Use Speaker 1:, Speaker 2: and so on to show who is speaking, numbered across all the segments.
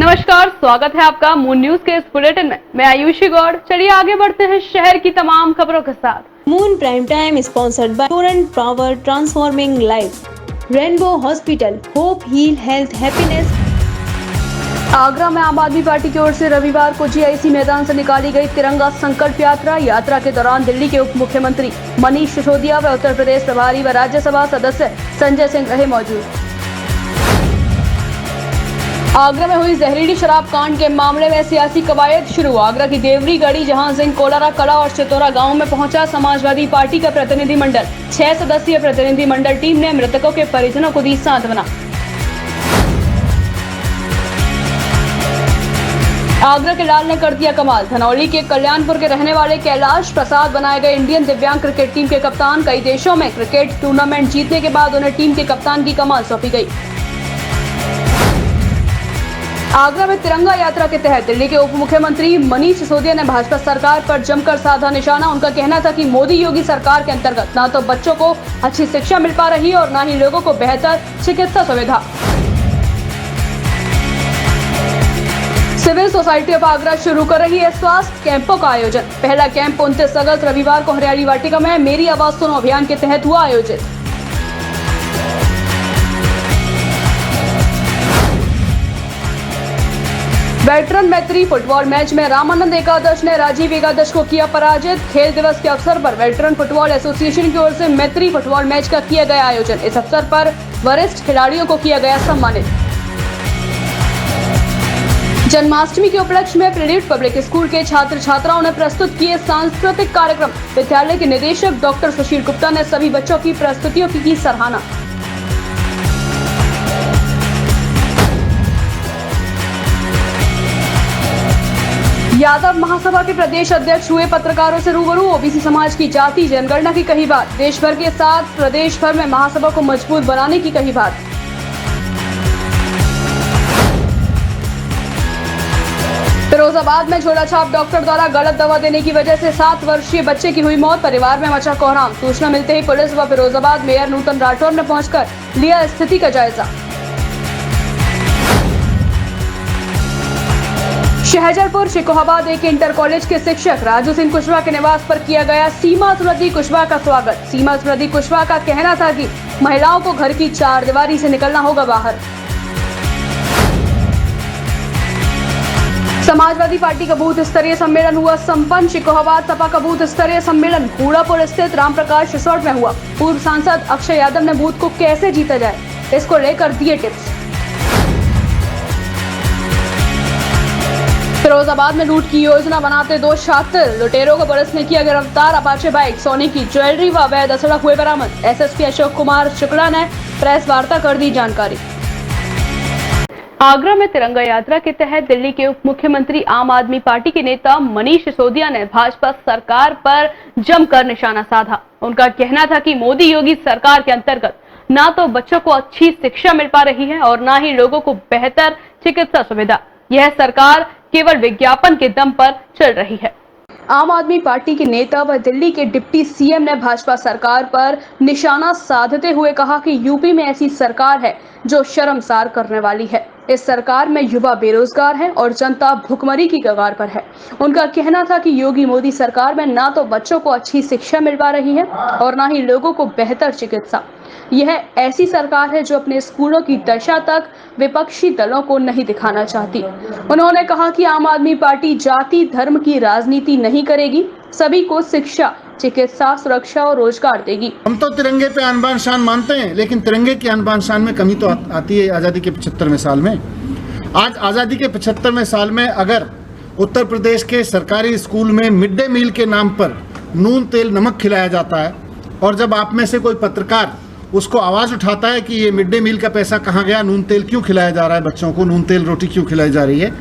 Speaker 1: नमस्कार, स्वागत है आपका मून न्यूज के इस बुलेटिन में। मैं आयुषी गौड़। चलिए आगे बढ़ते हैं शहर की तमाम खबरों के साथ।
Speaker 2: Moon prime time sponsored by Torrent Power transforming life, Rainbow Hospital, hope heal health happiness.
Speaker 1: Agra में आम आदमी पार्टी की ओर से रविवार को जीआईसी मैदान से निकाली गई तिरंगा संकल्प यात्रा के दौरान दिल्ली के उप मुख्यमंत्री मनीष सिसोदिया व उत्तर प्रदेश प्रभारी व राज्यसभा सदस्य संजय सिंह रहे मौजूद। आगरा में हुई जहरीली शराब कांड के मामले में सियासी कवायद शुरू। आगरा की देवरी गढ़ी जहां सिंह कोलारा कला और चितौरा गांव में पहुंचा समाजवादी पार्टी का प्रतिनिधिमंडल। 6 सदस्यीय प्रतिनिधिमंडल टीम ने मृतकों के परिजनों को दी सांत्वना। आगरा के लाल ने कर दिया कमाल। धनौली के कल्याणपुर के रहने वाले कैलाश प्रसाद बनाए गए इंडियन दिव्यांग क्रिकेट टीम के कप्तान। कई देशों में क्रिकेट टूर्नामेंट जीतने के बाद उन्हें टीम के कप्तान की कमान सौंपी गई। आगरा में तिरंगा यात्रा के तहत दिल्ली के उप मुख्यमंत्री मनीष सिसोदिया ने भाजपा सरकार पर जमकर साधा निशाना। उनका कहना था कि मोदी योगी सरकार के अंतर्गत न तो बच्चों को अच्छी शिक्षा मिल पा रही है और न ही लोगों को बेहतर चिकित्सा सुविधा। सिविल सोसाइटी ऑफ आगरा शुरू कर रही है स्वास्थ्य कैंपों का आयोजन। पहला कैंप 29 अगस्त रविवार को हरियाली वाटिका में मेरी आवाज सुनो अभियान के तहत हुआ आयोजित। वेटरन मैत्री फुटबॉल मैच में रामानंद एकादश ने राजीव एकादश को किया पराजित। खेल दिवस के अवसर पर वेटरन फुटबॉल एसोसिएशन की ओर से मैत्री फुटबॉल मैच का किया गया आयोजन। इस अवसर पर वरिष्ठ खिलाड़ियों को किया गया सम्मानित। जन्माष्टमी के उपलक्ष्य में प्रेरित पब्लिक स्कूल के छात्र छात्राओं ने प्रस्तुत किए सांस्कृतिक कार्यक्रम। विद्यालय के निदेशक डॉक्टर सुशील गुप्ता ने सभी बच्चों की प्रस्तुतियों की सराहना। यादव महासभा के प्रदेश अध्यक्ष हुए पत्रकारों से रूबरू। ओबीसी समाज की जाति जनगणना की कही बात। देश भर के साथ प्रदेश भर में महासभा को मजबूत बनाने की कही बात। फिरोजाबाद में झोला छाप डॉक्टर द्वारा गलत दवा देने की वजह से 7 वर्षीय बच्चे की हुई मौत। परिवार में मचा कोहराम। सूचना मिलते ही पुलिस व फिरोजाबाद मेयर नूतन राठौर ने पहुंचकर लिया स्थिति का जायजा। शहजलपुर शिकोहाबाद एक इंटर कॉलेज के शिक्षक राजू सिंह कुशवाहा के निवास पर किया गया सीमा स्मृति कुशवाहा का स्वागत। सीमा स्मृति कुशवाहा का कहना था कि महिलाओं को घर की 4 दीवारी से निकलना होगा बाहर। समाजवादी पार्टी का बूथ स्तरीय सम्मेलन हुआ संपन्न। शिकोहाबाद सपा का बूथ स्तरीय सम्मेलन घोड़ापुर स्थित रामप्रकाश रिसोर्ट में हुआ। पूर्व सांसद अक्षय यादव ने बूथ को कैसे जीता जाए इसको लेकर दिए टिप्स। फिरोजाबाद में लूट की योजना बनाते 2 छात्र लुटेरों को पुलिस ने किया गिरफ्तार। अपाचे बाइक, सोने की ज्वेलरी व अवैध असला हुए बरामद। एसएसपी अशोक कुमार शुक्ला ने प्रेस वार्ता कर दी जानकारी। आगरा में तिरंगा यात्रा के तहत दिल्ली के उप मुख्यमंत्री आम आदमी पार्टी के नेता मनीष सिसोदिया ने भाजपा सरकार पर जमकर निशाना साधा। उनका कहना था कि मोदी योगी सरकार के अंतर्गत न तो बच्चों को अच्छी शिक्षा मिल पा रही है और न ही लोगों को बेहतर चिकित्सा सुविधा। यह सरकार केवल विज्ञापन के दम पर चल रही है। आम आदमी पार्टी के नेता व दिल्ली के डिप्टी सीएम ने भाजपा सरकार पर निशाना साधते हुए कहा कि यूपी में ऐसी सरकार है जो शर्मसार करने वाली है। इस सरकार में युवा बेरोजगार हैं और जनता भुखमरी की कगार पर है। उनका कहना था कि योगी मोदी सरकार में ना तो बच्चों को अच्छी शिक्षा मिल पा रही है और ना ही लोगों को बेहतर चिकित्सा। यह ऐसी सरकार है जो अपने स्कूलों की दशा तक विपक्षी दलों को नहीं दिखाना चाहती। उन्होंने कहा कि आम आदमी पार्टी जाति धर्म की राजनीति नहीं करेगी, सभी को शिक्षा, चिकित्सा, सुरक्षा और रोजगार देगी।
Speaker 3: हम तो तिरंगे पे आन बान शान मानते हैं, लेकिन तिरंगे की आन बान शान में कमी तो आती है आज़ादी के 75वें साल में। आज आज़ादी के 75वें साल में अगर उत्तर प्रदेश के सरकारी स्कूल में मिड डे मील के नाम पर नून तेल नमक खिलाया जाता है और जब आप में से कोई पत्रकार उसको आवाज़ उठाता है कि ये मिड डे मील का पैसा कहाँ गया, नून तेल क्यों खिलाया जा रहा है बच्चों को, नून तेल रोटी क्यों खिलाई जा रही है,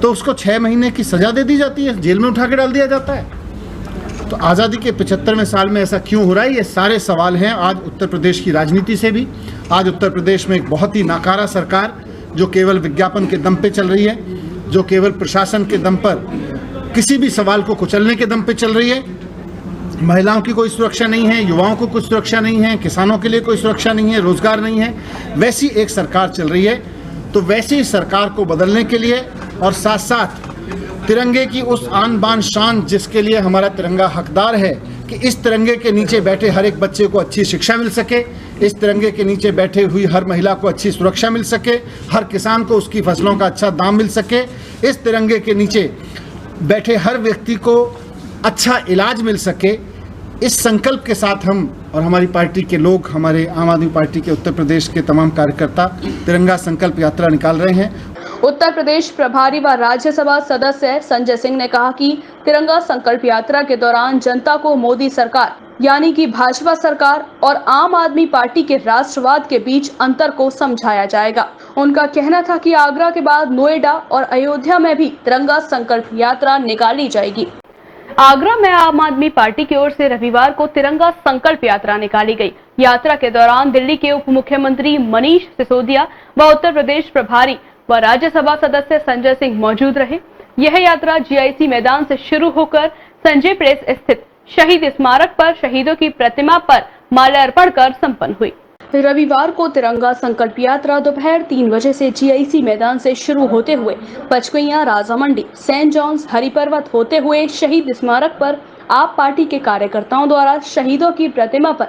Speaker 3: तो उसको 6 महीने की सज़ा दे दी जाती है, जेल में उठा के डाल दिया जाता है। तो आज़ादी के 75वें साल में ऐसा क्यों हो रहा है, ये सारे सवाल हैं आज उत्तर प्रदेश की राजनीति से भी। आज उत्तर प्रदेश में एक बहुत ही नाकारा सरकार जो केवल विज्ञापन के दम पे चल रही है, जो केवल प्रशासन के दम पर किसी भी सवाल को कुचलने के दम पे चल रही है। महिलाओं की कोई सुरक्षा नहीं है, युवाओं को कोई सुरक्षा नहीं है, किसानों के लिए कोई सुरक्षा नहीं है, रोजगार नहीं है, वैसी एक सरकार चल रही है। तो वैसी सरकार को बदलने के लिए और साथ साथ तिरंगे की उस आन बान शान जिसके लिए हमारा तिरंगा हकदार है कि इस तिरंगे के नीचे बैठे हर एक बच्चे को अच्छी शिक्षा मिल सके, इस तिरंगे के नीचे बैठे हुई हर महिला को अच्छी सुरक्षा मिल सके, हर किसान को उसकी फसलों का अच्छा दाम मिल सके, इस तिरंगे के नीचे बैठे हर व्यक्ति को अच्छा इलाज मिल सके। इस संकल्प के साथ हम और हमारी पार्टी के लोग, हमारे आम आदमी पार्टी के उत्तर प्रदेश के तमाम कार्यकर्ता तिरंगा संकल्प यात्रा निकाल रहे हैं।
Speaker 1: उत्तर प्रदेश प्रभारी व राज्यसभा सदस्य संजय सिंह ने कहा कि तिरंगा संकल्प यात्रा के दौरान जनता को मोदी सरकार यानी कि भाजपा सरकार और आम आदमी पार्टी के राष्ट्रवाद के बीच अंतर को समझाया जाएगा। उनका कहना था कि आगरा के बाद नोएडा और अयोध्या में भी तिरंगा संकल्प यात्रा निकाली जाएगी। आगरा में आम आदमी पार्टी की ओर से रविवार को तिरंगा संकल्प यात्रा निकाली गई। यात्रा के दौरान दिल्ली के उप मुख्यमंत्री मनीष सिसोदिया व उत्तर प्रदेश प्रभारी व राज्यसभा सदस्य संजय सिंह मौजूद रहे। यह यात्रा जीआईसी मैदान से शुरू होकर संजय प्रेस स्थित शहीद स्मारक पर शहीदों की प्रतिमा पर माल्यार्पण कर संपन्न हुई। रविवार को तिरंगा संकल्प यात्रा दोपहर 3 बजे से जीआईसी मैदान से शुरू होते हुए पचकैया, राजामंडी, सेंट जॉन्स, हरिपर्वत होते हुए शहीद स्मारक पर आप पार्टी के कार्यकर्ताओं द्वारा शहीदों की प्रतिमा पर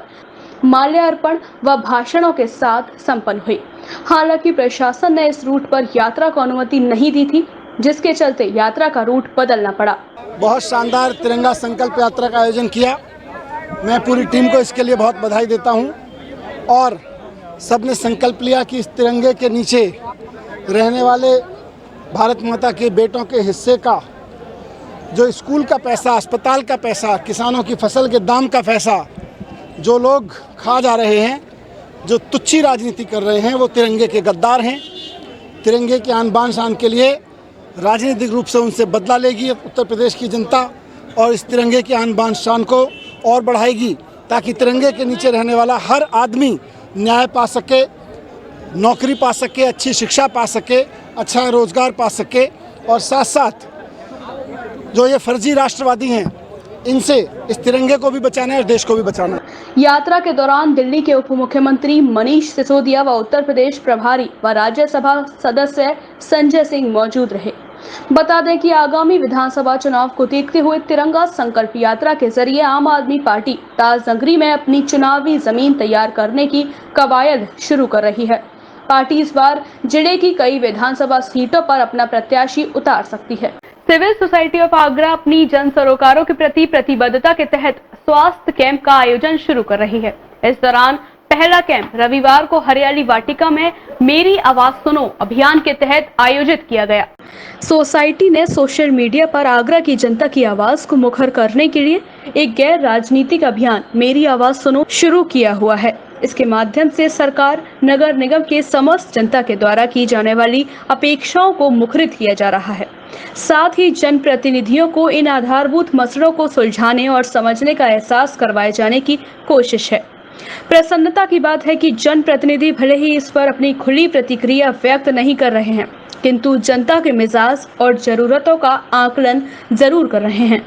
Speaker 1: माल्यार्पण व भाषणों के साथ संपन्न हुई। हालांकि प्रशासन ने इस रूट पर यात्रा को अनुमति नहीं दी थी, जिसके चलते यात्रा का रूट बदलना पड़ा।
Speaker 4: बहुत शानदार तिरंगा संकल्प यात्रा का आयोजन किया। मैं पूरी टीम को इसके लिए बहुत बधाई देता हूं और सबने संकल्प लिया कि इस तिरंगे के नीचे रहने वाले भारत माता के बेटों के हिस्से का जो स्कूल का पैसा, अस्पताल का पैसा, किसानों की फसल के दाम का पैसा जो लोग खा जा रहे हैं, जो तुच्छी राजनीति कर रहे हैं, वो तिरंगे के गद्दार हैं। तिरंगे के आन बान शान के लिए राजनीतिक रूप से उनसे बदला लेगी उत्तर प्रदेश की जनता और इस तिरंगे के आन बान शान को और बढ़ाएगी ताकि तिरंगे के नीचे रहने वाला हर आदमी न्याय पा सके, नौकरी पा सके, अच्छी शिक्षा पा सके, अच्छा रोजगार पा सके और साथ साथ जो ये फर्जी राष्ट्रवादी हैं इनसे इस तिरंगे को भी बचाना है और देश को भी बचाना है।
Speaker 1: यात्रा के दौरान दिल्ली के उप मुख्यमंत्री मनीष सिसोदिया व उत्तर प्रदेश प्रभारी व राज्यसभा सदस्य संजय सिंह मौजूद रहे। बता दें कि आगामी विधानसभा चुनाव को देखते हुए तिरंगा संकल्प यात्रा के जरिए आम आदमी पार्टी ताजनगरी में अपनी चुनावी जमीन तैयार करने की कवायद शुरू कर रही है। पार्टी इस बार जिले की कई विधानसभा सीटों पर अपना प्रत्याशी उतार सकती है। सिविल सोसाइटी ऑफ आगरा अपनी जन सरोकारों के प्रति प्रतिबद्धता के तहत स्वास्थ्य कैंप का आयोजन शुरू कर रही है। इस दौरान पहला कैंप रविवार को हरियाली वाटिका में मेरी आवाज सुनो अभियान के तहत आयोजित किया गया। सोसाइटी ने सोशल मीडिया पर आगरा की जनता की आवाज को मुखर करने के लिए एक गैर राजनीतिक अभियान मेरी आवाज सुनो शुरू किया हुआ है। इसके माध्यम से सरकार, नगर निगम के समस्त जनता के द्वारा की जाने वाली अपेक्षाओं को मुखरित किया जा रहा है। साथ ही जनप्रतिनिधियों को इन आधारभूत मसलों को सुलझाने और समझने का एहसास करवाए जाने की कोशिश है। प्रसन्नता की बात है कि जनप्रतिनिधि भले ही इस पर अपनी खुली प्रतिक्रिया व्यक्त नहीं कर रहे हैं, किंतु जनता के मिजाज और जरूरतों का आकलन जरूर कर रहे हैं।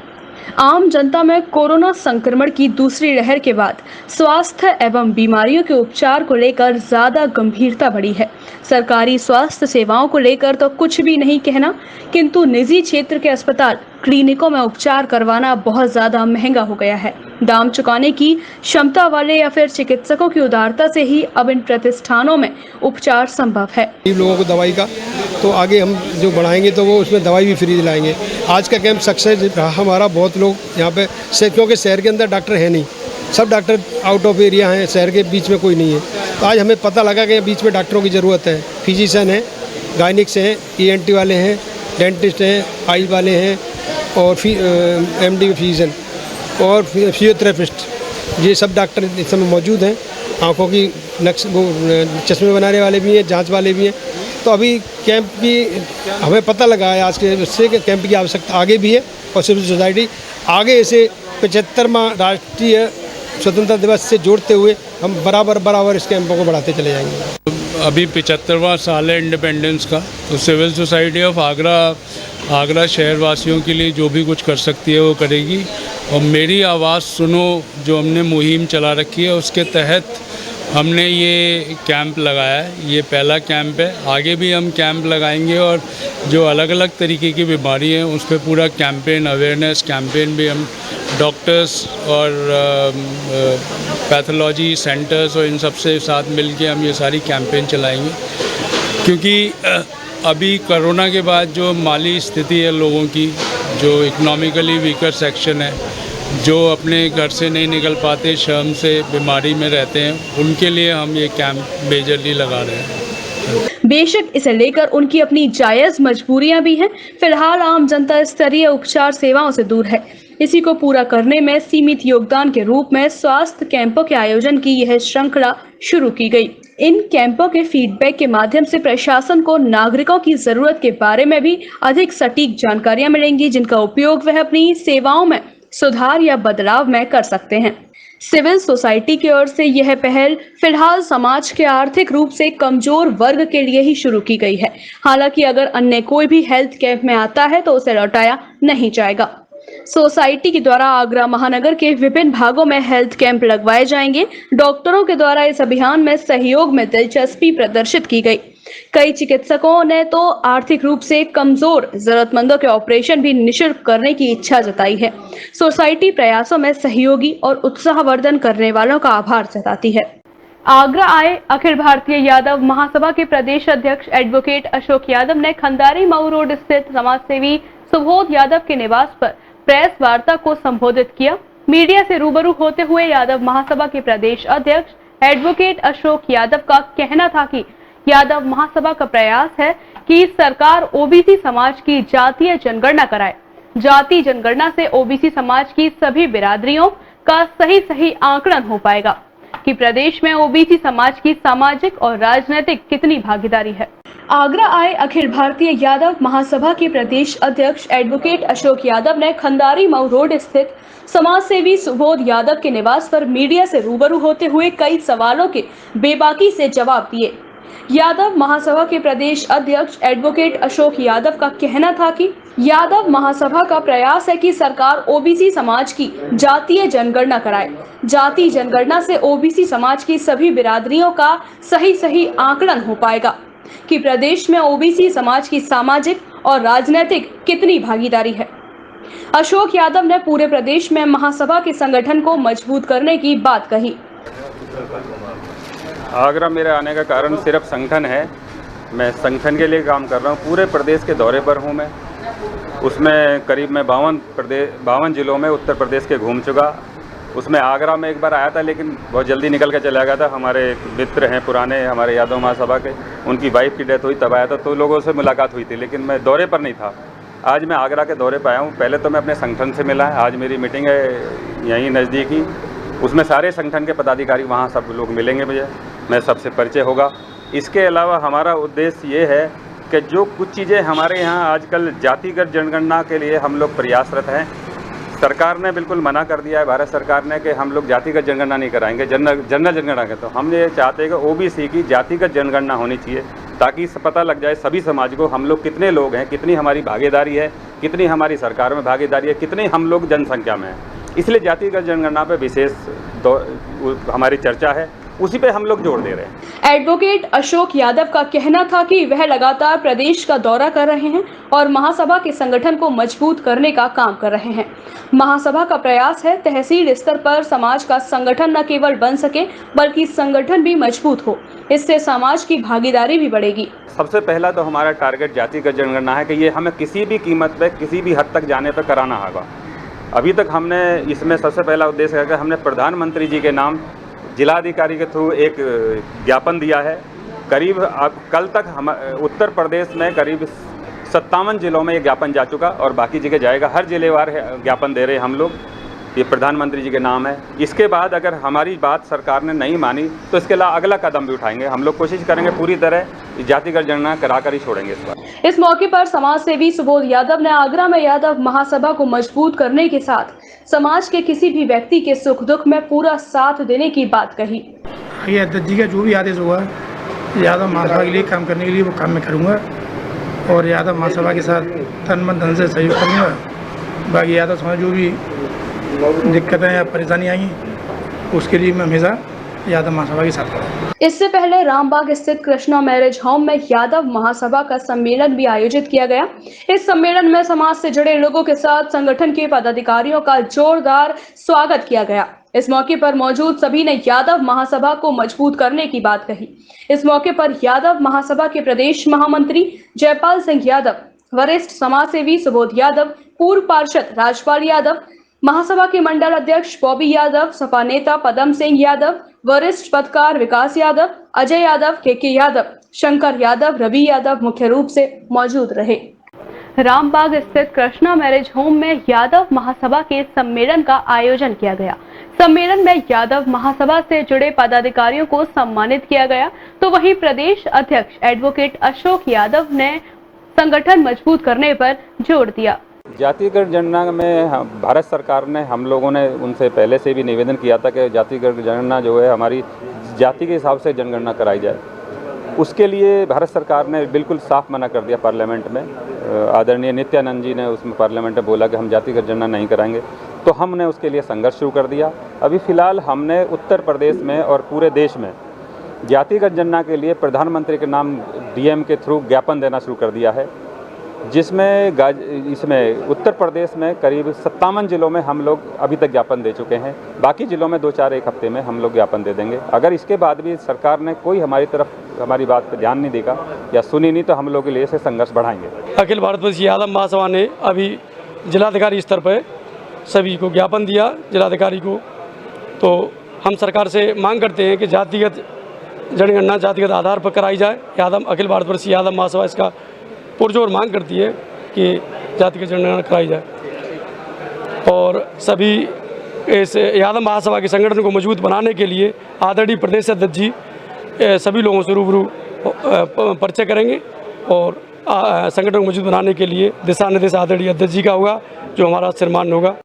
Speaker 1: आम जनता में कोरोना संक्रमण की दूसरी लहर के बाद स्वास्थ्य एवं बीमारियों के उपचार को लेकर ज्यादा गंभीरता बढ़ी है। सरकारी स्वास्थ्य सेवाओं को लेकर तो कुछ भी नहीं कहना, किंतु निजी क्षेत्र के अस्पताल, क्लिनिकों में उपचार करवाना बहुत ज्यादा महंगा हो गया है। दाम चुकाने की क्षमता वाले या फिर चिकित्सकों की उदारता से ही अब इन प्रतिष्ठानों में उपचार संभव है।
Speaker 5: लोगों को दवाई का तो आगे हम जो बढ़ाएंगे तो वो उसमें दवाई भी फ्री दिलाएंगे। आज का कैंप सक्सेस रहा हमारा। बहुत लोग यहाँ पे क्योंकि शहर के अंदर डॉक्टर है नहीं, सब डॉक्टर आउट ऑफ एरिया हैं, शहर के बीच में कोई नहीं है। तो आज हमें पता लगा कि बीच में डॉक्टरों की ज़रूरत है। फिजिशियन हैं, गायनिक्स हैं, ENT वाले हैं, डेंटिस्ट हैं, आई वाले हैं और MD फिजिशियन और फिजियोथेरेपिस्ट, ये सब डॉक्टर इस समय मौजूद हैं। आँखों की चश्मे बनाने वाले भी हैं, जांच वाले भी हैं। तो अभी कैंप की हमें पता लगा है आज के इससे कि कैंप की आवश्यकता आगे भी है और सिविल सोसाइटी आगे इसे 75वां राष्ट्रीय स्वतंत्रता दिवस से जोड़ते हुए हम बराबर इस कैंपों को बढ़ाते चले जाएंगे।
Speaker 6: अभी 75वां साल है इंडिपेंडेंस का, तो सिविल सोसाइटी ऑफ आगरा शहरवासियों के लिए जो भी कुछ कर सकती है वो करेगी। और मेरी आवाज़ सुनो जो हमने मुहिम चला रखी है उसके तहत हमने ये कैंप लगाया है, ये पहला कैंप है। आगे भी हम कैंप लगाएंगे और जो अलग अलग तरीके की बीमारी हैं उस पर पूरा कैंपेन, अवेयरनेस कैंपेन भी हम डॉक्टर्स और पैथोलॉजी सेंटर्स और इन सब से साथ मिलके हम ये सारी कैंपेन चलाएंगे। क्योंकि अभी कोरोना के बाद जो माली स्थिति है लोगों की, जो इकोनॉमिकली वीकर सेक्शन है, जो अपने घर से नहीं निकल पाते, शर्म से बीमारी में रहते हैं, उनके लिए हम ये कैंप मेजरली लगा रहे हैं।
Speaker 1: बेशक इसे लेकर उनकी अपनी जायज मजबूरियां भी हैं। फिलहाल आम जनता स्तरीय उपचार सेवाओं से दूर है। इसी को पूरा करने में सीमित योगदान के रूप में स्वास्थ्य कैंपों के आयोजन की यह श्रृंखला शुरू की गई। इन कैंपों के फीडबैक के माध्यम से प्रशासन को नागरिकों की जरूरत के बारे में भी अधिक सटीक जानकारियां मिलेंगी, जिनका उपयोग वह अपनी सेवाओं में सुधार या बदलाव में कर सकते हैं। सिविल सोसाइटी की ओर से यह पहल फिलहाल समाज के आर्थिक रूप से कमजोर वर्ग के लिए ही शुरू की गई है। हालांकि अगर अन्य कोई भी हेल्थ कैंप में आता है तो उसे लौटाया नहीं जाएगा। सोसाइटी के द्वारा आगरा महानगर के विभिन्न भागों में हेल्थ कैंप लगवाए जाएंगे। डॉक्टरों के द्वारा इस अभियान में सहयोग में दिलचस्पी प्रदर्शित की गई। कई चिकित्सकों ने तो आर्थिक रूप से कमजोर जरूरतमंदों के ऑपरेशन भी निःशुल्क करने की इच्छा जताई है। सोसाइटी प्रयासों में सहयोगी और उत्साहवर्धन करने वालों का आभार जताती है। आगरा आए अखिल भारतीय यादव महासभा के प्रदेश अध्यक्ष एडवोकेट अशोक यादव ने खंडारी मऊ रोड स्थित समाजसेवी सुबोध यादव के निवास पर प्रेस वार्ता को संबोधित किया। मीडिया से रूबरू होते हुए यादव महासभा के प्रदेश अध्यक्ष एडवोकेट अशोक यादव का कहना था कि यादव महासभा का प्रयास है कि सरकार ओबीसी समाज की जातीय जनगणना कराए। जाति जनगणना से ओबीसी समाज की सभी बिरादरियों का सही आंकलन हो पाएगा कि प्रदेश में ओबीसी समाज की सामाजिक और राजनीतिक कितनी भागीदारी है। आगरा आए अखिल भारतीय यादव महासभा के प्रदेश अध्यक्ष एडवोकेट अशोक यादव ने खंडारी मऊ रोड स्थित समाजसेवी सुबोध यादव के निवास पर मीडिया से रूबरू होते हुए कई सवालों के बेबाकी से जवाब दिए। यादव महासभा के प्रदेश अध्यक्ष एडवोकेट अशोक यादव का कहना था कि यादव महासभा का प्रयास है कि सरकार ओबीसी समाज की जातीय जनगणना कराए। जाति जनगणना से ओबीसी समाज की सभी बिरादरियों का सही आंकलन हो पाएगा कि प्रदेश में ओबीसी समाज की सामाजिक और राजनीतिक कितनी भागीदारी है। अशोक यादव ने पूरे प्रदेश में महासभा के संगठन को मजबूत करने की बात कही।
Speaker 7: आगरा मेरे आने का कारण सिर्फ संगठन है। मैं संगठन के लिए काम कर रहा हूँ। पूरे प्रदेश के दौरे पर हूँ मैं। उसमें करीब मैं 52 जिलों में उत्तर प्रदेश के घूम चुका। उसमें आगरा में एक बार आया था, लेकिन बहुत जल्दी निकल कर चला गया था। हमारे मित्र हैं पुराने हमारे यादव महासभा के, उनकी वाइफ की डेथ हुई तब आया था, तो लोगों से मुलाकात हुई थी, लेकिन मैं दौरे पर नहीं था। आज मैं आगरा के दौरे पर आया हूँ। पहले तो मैं अपने संगठन से मिला है। आज मेरी मीटिंग है यहीं नज़दीक ही, उसमें सारे संगठन के पदाधिकारी वहाँ सब लोग मिलेंगे मुझे, मैं सबसे परिचय होगा। इसके अलावा हमारा उद्देश्य ये है कि जो कुछ चीज़ें हमारे यहाँ आजकल जातिगत जनगणना के लिए हम लोग प्रयासरत हैं। सरकार ने बिल्कुल मना कर दिया है, भारत सरकार ने, कि हम लोग जातिगत जनगणना नहीं कराएंगे, जनरल जनगणना के। तो हम ये चाहते हैं कि ओबीसी की जातिगत जनगणना होनी चाहिए, ताकि पता लग जाए सभी समाज को हम लोग कितने लोग हैं, कितनी हमारी भागीदारी है, कितनी हमारी सरकार में भागीदारी है, कितने हम लोग जनसंख्या में हैं। इसलिए जातिगत जनगणना पे विशेष हमारी चर्चा है, उसी पे हम लोग जोर दे रहे हैं।
Speaker 1: एडवोकेट अशोक यादव का कहना था कि वह लगातार प्रदेश का दौरा कर रहे हैं और महासभा के संगठन को मजबूत करने का काम कर रहे हैं। महासभा का प्रयास है तहसील स्तर पर समाज का संगठन न केवल बन सके बल्कि संगठन भी मजबूत हो। इससे समाज की भागीदारी भी बढ़ेगी।
Speaker 7: सबसे पहला तो हमारा टारगेट जातिगत जनगणना है कि ये हमें किसी भी कीमत पे, किसी भी हद तक जाने पर कराना होगा। अभी तक हमने इसमें सबसे पहला उद्देश्य है कि हमने प्रधानमंत्री जी के नाम जिलाधिकारी के थ्रू एक ज्ञापन दिया है। करीब अब कल तक हम उत्तर प्रदेश में करीब 57 जिलों में ये ज्ञापन जा चुका और बाकी जगह जाएगा। हर जिलेवार ज्ञापन दे रहे हैं हम लोग, ये प्रधानमंत्री जी के नाम है। इसके बाद अगर हमारी बात सरकार ने नहीं मानी तो इसके अलावा अगला कदम भी उठाएंगे। हम लोग कोशिश करेंगे पूरी तरह जातिगत जनगणना कराकर ही छोड़ेंगे इस बार।
Speaker 1: इस मौके पर समाज सेवी सुबोध यादव ने आगरा में यादव महासभा को मजबूत करने के साथ समाज के किसी भी व्यक्ति के सुख दुख में पूरा साथ देने की बात कही।
Speaker 8: ये अध्यक्ष जी का जो भी आदेश होगा यादव महासभा के लिए काम करने के लिए वो काम मैं करूँगा और यादव महासभा के साथ तन मन धन से सहयोग करूँगा। बाकी यादव समाज जो भी दिक्कतें या परेशानी आई उसके लिए मैं हमेशा यादव महासभा के साथ खड़ा है।
Speaker 2: इससे पहले रामबाग स्थित कृष्णा मैरिज होम में यादव महासभा का सम्मेलन भी आयोजित किया गया। इस सम्मेलन में समाज से जुड़े लोगों के साथ संगठन के पदाधिकारियों का जोरदार स्वागत किया गया। इस मौके पर मौजूद सभी ने यादव महासभा को मजबूत करने की बात कही। इस मौके पर यादव महासभा के प्रदेश महामंत्री जयपाल सिंह यादव, वरिष्ठ समाजसेवी सुबोध यादव, पूर्व पार्षद राजपाल यादव, महासभा के मंडल अध्यक्ष बॉबी यादव, सपा नेता पदम सिंह यादव, वरिष्ठ पत्रकार विकास यादव, अजय यादव, के यादव, शंकर यादव, रवि यादव मुख्य रूप से मौजूद रहे।
Speaker 1: रामबाग स्थित कृष्णा मैरिज होम में यादव महासभा के सम्मेलन का आयोजन किया गया। सम्मेलन में यादव महासभा से जुड़े पदाधिकारियों को सम्मानित किया गया, तो वहीं प्रदेश अध्यक्ष एडवोकेट अशोक यादव ने संगठन मजबूत करने पर जोर दिया।
Speaker 7: जातिगत जनगणना में भारत सरकार ने, हम लोगों ने उनसे पहले से भी निवेदन किया था कि जातिगत जनगणना जो है हमारी जाति के हिसाब से जनगणना कराई जाए। उसके लिए भारत सरकार ने बिल्कुल साफ मना कर दिया पार्लियामेंट में। आदरणीय नित्यानंद जी ने उसमें पार्लियामेंट में बोला कि हम जातिगत जनगणना नहीं कराएंगे, तो हमने उसके लिए संघर्ष शुरू कर दिया। अभी फ़िलहाल हमने उत्तर प्रदेश में और पूरे देश में जातिगत जनगणना के लिए प्रधानमंत्री के नाम डीएम के थ्रू ज्ञापन देना शुरू कर दिया है, जिसमें इसमें उत्तर प्रदेश में करीब 57 जिलों में हम लोग अभी तक ज्ञापन दे चुके हैं। बाकी जिलों में 2-4-1 हफ्ते में हम लोग ज्ञापन दे देंगे। अगर इसके बाद भी सरकार ने कोई हमारी बात पर ध्यान नहीं देगा या सुनी नहीं, तो हम लोग के लिए से संघर्ष बढ़ाएंगे।
Speaker 9: अखिल भारत यादव महासभा ने अभी जिलाधिकारी स्तर पर सभी को ज्ञापन दिया, जिलाधिकारी को। तो हम सरकार से मांग करते हैं कि जातिगत जनगणना जातिगत आधार पर कराई जाए। अखिल भारतवर्षीय यादव महासभा इसका पुरजोर मांग करती है कि जातिगत जनगणना कराई जाए और सभी इस यादव महासभा के संगठन को मजबूत बनाने के लिए आदरणीय प्रदेश अध्यक्ष जी सभी लोगों से रूबरू परिचय करेंगे और संगठन को मजबूत बनाने के लिए दिशा निर्देश आदरणीय अध्यक्ष जी का होगा, जो हमारा सम्मान होगा।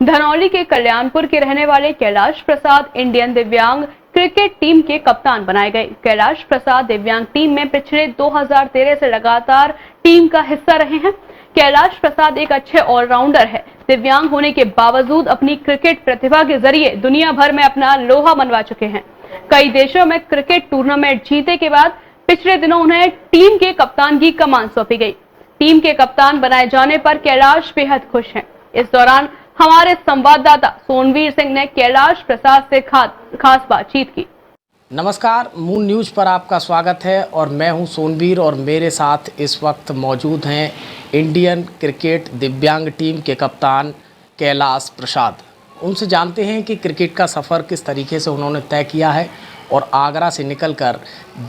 Speaker 1: धनौली के कल्याणपुर के रहने वाले कैलाश प्रसाद इंडियन दिव्यांग क्रिकेट टीम के कप्तान बनाए गए। कैलाश प्रसाद दिव्यांग टीम में पिछले 2013 से लगातार टीम का हिस्सा रहे हैं। कैलाश प्रसाद एक अच्छे ऑलराउंडर है। दिव्यांग होने के बावजूद अपनी क्रिकेट प्रतिभा के जरिए दुनिया भर में अपना लोहा मनवा चुके हैं। कई देशों में क्रिकेट टूर्नामेंट जीते के बाद पिछले दिनों उन्हें टीम के कप्तान की कमान सौंपी गई। टीम के कप्तान बनाए जाने पर कैलाश बेहद खुश हैं। इस दौरान हमारे संवाददाता सोनवीर सिंह ने कैलाश प्रसाद से खास बातचीत की।
Speaker 10: नमस्कार, मून न्यूज़ पर आपका स्वागत है और मैं हूं सोनवीर और मेरे साथ इस वक्त मौजूद हैं इंडियन क्रिकेट दिव्यांग टीम के कप्तान कैलाश प्रसाद। उनसे जानते हैं कि क्रिकेट का सफ़र किस तरीके से उन्होंने तय किया है और आगरा से निकलकर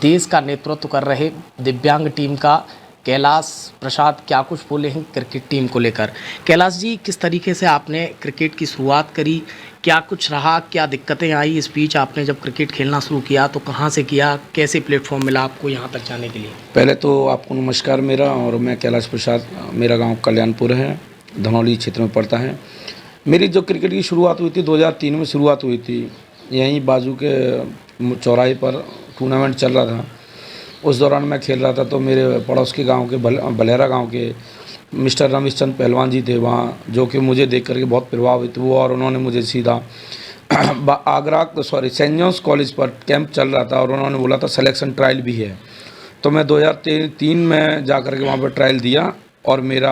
Speaker 10: देश का नेतृत्व कर रहे दिव्यांग टीम का कैलाश प्रसाद क्या कुछ बोले हैं क्रिकेट टीम को लेकर। कैलाश जी, किस तरीके से आपने क्रिकेट की शुरुआत करी, क्या कुछ रहा, क्या दिक्कतें आई इस बीच? आपने जब क्रिकेट खेलना शुरू किया तो कहाँ से किया, कैसे प्लेटफॉर्म मिला आपको यहाँ तक जाने के लिए?
Speaker 11: पहले तो आपको नमस्कार मेरा, और मैं कैलाश प्रसाद, मेरा गांव कल्याणपुर है, धनौली क्षेत्र में पड़ता है। मेरी जो क्रिकेट की शुरुआत हुई थी 2003 में शुरुआत हुई थी। यहीं बाजू के चौराहे पर टूर्नामेंट चल रहा था। उस दौरान मैं खेल रहा था तो मेरे पड़ोस के गांव के बलेरा गांव के मिस्टर रमेश चंद पहलवान जी थे वहाँ, जो कि मुझे देख करके बहुत प्रभावित हुआ और उन्होंने मुझे सीधा सेंट जॉन्स कॉलेज पर कैंप चल रहा था और उन्होंने बोला था सिलेक्शन ट्रायल भी है। तो मैं 2003 में जा कर के वहाँ पर ट्रायल दिया और मेरा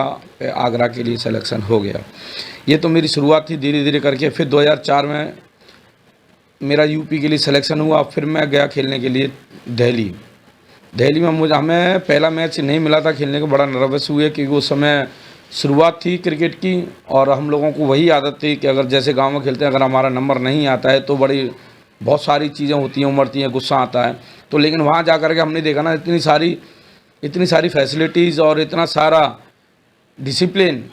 Speaker 11: आगरा के लिए सिलेक्शन हो गया। ये तो मेरी शुरुआत थी धीरे धीरे करके। फिर 2004 में मेरा यूपी के लिए सिलेक्शन हुआ। फिर मैं गया खेलने के लिए दिल्ली में। हमें पहला मैच नहीं मिला था खेलने को, बड़ा नर्वस हुए क्योंकि उस समय शुरुआत थी क्रिकेट की और हम लोगों को वही आदत थी कि अगर जैसे गांव में खेलते हैं, अगर हमारा नंबर नहीं आता है तो बहुत सारी चीज़ें होती हैं, उमड़ती हैं, गुस्सा आता है। तो लेकिन वहाँ जा कर के हमने देखा ना, इतनी सारी फैसिलिटीज़ और इतना सारा डिसिप्लिन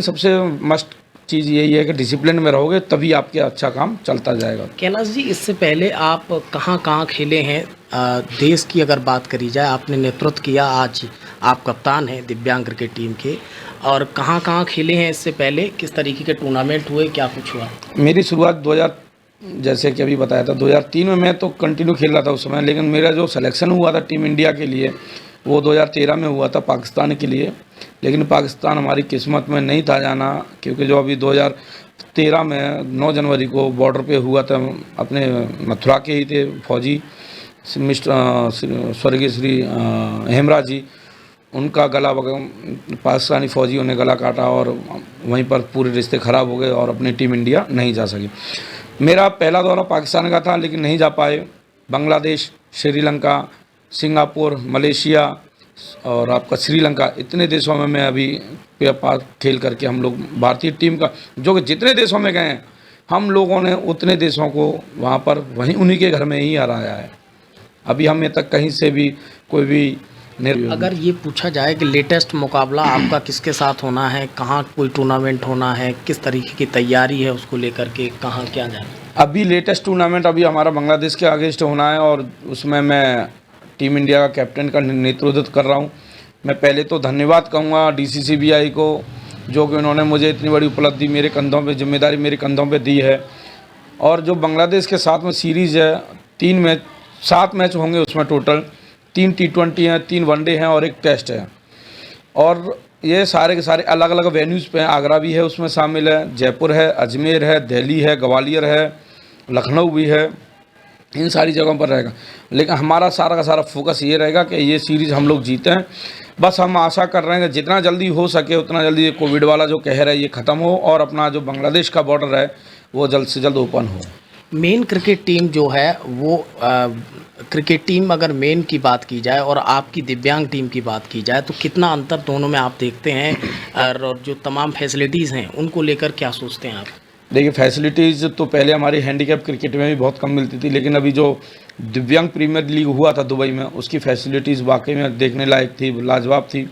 Speaker 11: सबसे मस्ट चीज़ यही है कि डिसिप्लिन में रहोगे तभी आपके अच्छा काम चलता जाएगा।
Speaker 10: कैलाश जी, इससे पहले आप कहाँ खेले हैं? देश की अगर बात करी जाए, आपने नेतृत्व किया, आज आप कप्तान हैं दिव्यांग क्रिकेट टीम के, और कहाँ खेले हैं इससे पहले? किस तरीके के टूर्नामेंट हुए, क्या कुछ हुआ?
Speaker 11: मेरी शुरुआत जैसे कि अभी बताया था 2003 में मैं तो कंटिन्यू खेल रहा था उस समय, लेकिन मेरा जो सिलेक्शन हुआ था टीम इंडिया के लिए वो 2013 में हुआ था पाकिस्तान के लिए। लेकिन पाकिस्तान हमारी किस्मत में नहीं था जाना, क्योंकि जो अभी 13 में 9 जनवरी को बॉर्डर पे हुआ था। अपने मथुरा के ही थे फौजी स्वर्गीय श्री हेमराज जी, उनका गला पाकिस्तानी फौजियों ने गला काटा और वहीं पर पूरे रिश्ते ख़राब हो गए और अपनी टीम इंडिया नहीं जा सकी। मेरा पहला दौरा पाकिस्तान का था लेकिन नहीं जा पाए। बांग्लादेश, श्रीलंका, सिंगापुर, मलेशिया और आपका श्रीलंका, इतने देशों में मैं अभी खेल करके हम लोग भारतीय टीम का जो कि जितने देशों में गए हैं हम लोगों ने उतने देशों को वहाँ पर वहीं उन्हीं के घर में ही हराया है। अभी हमें तक कहीं से भी कोई भी
Speaker 10: अगर ये पूछा जाए कि लेटेस्ट मुकाबला आपका किसके साथ होना है, कहाँ कोई टूर्नामेंट होना है, किस तरीके की तैयारी है उसको लेकर के, कहाँ क्या जाना?
Speaker 11: अभी लेटेस्ट टूर्नामेंट अभी हमारा बांग्लादेश के अगेंस्ट होना है और उसमें मैं टीम इंडिया का कैप्टन का नेतृत्व कर रहा हूँ। मैं पहले तो धन्यवाद कहूँगा DCCBI को, जो कि उन्होंने मुझे इतनी बड़ी उपलब्धि मेरे कंधों पे, जिम्मेदारी मेरे कंधों पे दी है। और जो बांग्लादेश के साथ में सीरीज़ है, 7 मैच होंगे उसमें टोटल, 3 T20 हैं, 3 वनडे हैं और 1 टेस्ट है। और ये सारे के सारे अलग अलग वेन्यूज़ पे हैं। आगरा भी है उसमें शामिल है, जयपुर है, अजमेर है, दिल्ली है, ग्वालियर है, लखनऊ भी है, इन सारी जगहों पर रहेगा। लेकिन हमारा सारा का सारा फोकस ये रहेगा कि ये सीरीज़ हम लोग जीतें। बस हम आशा कर रहे हैं कि जितना जल्दी हो सके उतना जल्दी ये कोविड वाला जो कहर है ये ख़त्म हो और अपना जो बांग्लादेश का बॉर्डर है वो जल्द से जल्द ओपन हो।
Speaker 10: मेन क्रिकेट टीम जो है वो क्रिकेट टीम अगर मेन की बात की जाए और आपकी दिव्यांग टीम की बात की जाए तो कितना अंतर दोनों में आप देखते हैं, और जो तमाम फैसिलिटीज़ हैं उनको लेकर क्या सोचते हैं आप?
Speaker 11: देखिए, फैसिलिटीज़ तो पहले हमारी हैंडीकैप क्रिकेट में भी बहुत कम मिलती थी, लेकिन अभी जो दिव्यांग प्रीमियर लीग हुआ था दुबई में, उसकी फैसिलिटीज़ वाकई में देखने लायक थी, लाजवाब थी।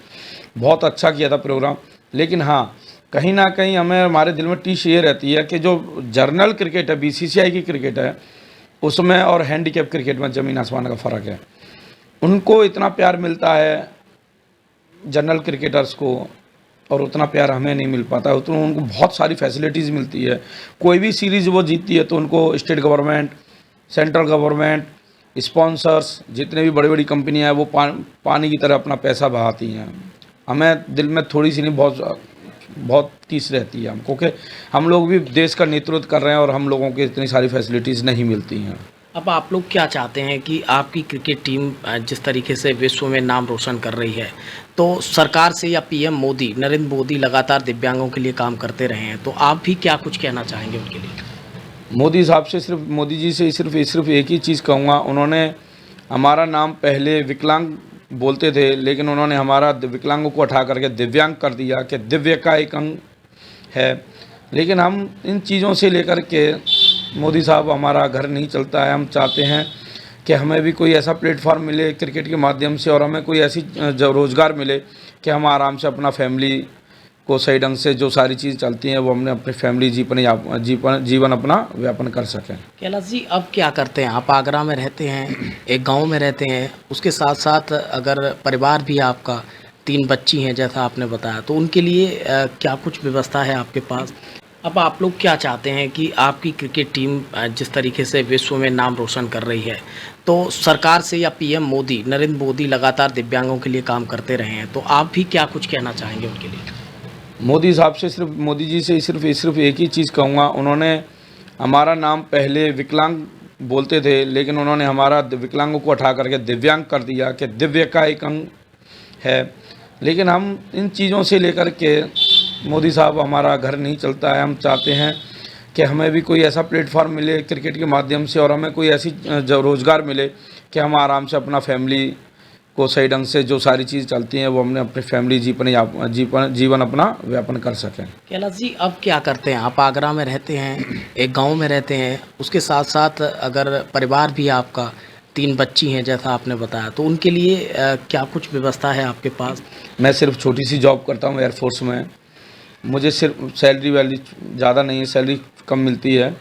Speaker 11: बहुत अच्छा किया था प्रोग्राम। लेकिन हाँ, कहीं ना कहीं हमें हमारे दिल में टीस ये रहती है कि जो जर्नल क्रिकेट है, BCCI की क्रिकेट है, उसमें और हैंडीकैप क्रिकेट में ज़मीन आसमान का फ़र्क है। उनको इतना प्यार मिलता है जनरल क्रिकेटर्स को और उतना प्यार हमें नहीं मिल पाता है। उतना उनको बहुत सारी फैसिलिटीज़ मिलती है। कोई भी सीरीज़ वो जीतती है तो उनको state government, central government, sponsors, जितने भी बड़ी बड़ी कंपनियां हैं वो पानी की तरह अपना पैसा बहाती हैं। हमें दिल में थोड़ी सी नहीं बहुत टीस रहती है हमको कि हम लोग भी देश का नेतृत्व कर रहे हैं और हम लोगों को इतनी सारी फैसिलिटीज़ नहीं मिलती हैं।
Speaker 10: अब आप लोग क्या चाहते हैं कि आपकी क्रिकेट टीम जिस तरीके से विश्व में नाम रोशन कर रही है, तो सरकार से या PM मोदी, नरेंद्र मोदी लगातार दिव्यांगों के लिए काम करते रहे हैं, तो आप भी क्या कुछ कहना चाहेंगे उनके लिए?
Speaker 11: मोदी साहब से मोदी जी से सिर्फ एक ही चीज़ कहूँगा। उन्होंने हमारा नाम पहले विकलांग बोलते थे, लेकिन उन्होंने हमारा विकलांगों को हटा करके दिव्यांग कर दिया कि दिव्य का एक अंग है। लेकिन हम इन चीज़ों से लेकर के मोदी साहब, हमारा घर नहीं चलता है। हम चाहते हैं कि हमें भी कोई ऐसा प्लेटफॉर्म मिले क्रिकेट के माध्यम से और हमें कोई ऐसी रोज़गार मिले कि हम आराम से अपना फैमिली को सही ढंग से जो सारी चीज़ चलती हैं वो हमने अपनी फैमिली जीवन अपना व्यापन कर सकें।
Speaker 10: कैलाश जी, अब क्या करते हैं आप? आगरा में रहते हैं, एक गांव में रहते हैं, उसके साथ साथ अगर परिवार भी आपका 3 बच्ची हैं जैसा आपने बताया, तो उनके लिए क्या कुछ व्यवस्था है आपके पास? अब आप लोग क्या चाहते हैं कि आपकी क्रिकेट टीम जिस तरीके से विश्व में नाम रोशन कर रही है, तो सरकार से या PM मोदी, नरेंद्र मोदी लगातार दिव्यांगों के लिए काम करते रहे हैं, तो आप भी क्या कुछ कहना चाहेंगे उनके लिए?
Speaker 11: मोदी साहब से मोदी जी से सिर्फ एक ही चीज़ कहूँगा। उन्होंने हमारा नाम पहले विकलांग बोलते थे, लेकिन उन्होंने हमारा विकलांगों को हटा करके दिव्यांग कर दिया कि दिव्य का एक अंग है। लेकिन हम इन चीज़ों से लेकर के मोदी साहब, हमारा घर नहीं चलता है। हम चाहते हैं कि हमें भी कोई ऐसा प्लेटफॉर्म मिले क्रिकेट के माध्यम से और हमें कोई ऐसी रोज़गार मिले कि हम आराम से अपना फैमिली को सही ढंग से जो सारी चीज़ चलती हैं वो हमने अपनी फैमिली जीवन अपना व्यापन कर सकें।
Speaker 10: कैलाश जी, अब क्या करते हैं आप? आगरा में रहते हैं, एक गांव में रहते हैं, उसके साथ साथ अगर परिवार भी आपका 3 बच्ची हैं जैसा आपने बताया, तो उनके लिए क्या कुछ व्यवस्था है आपके पास?
Speaker 11: मैं सिर्फ छोटी सी जॉब करता हूँ एयरफोर्स में। मुझे सिर्फ सैलरी वैली ज़्यादा नहीं है, सैलरी कम मिलती है,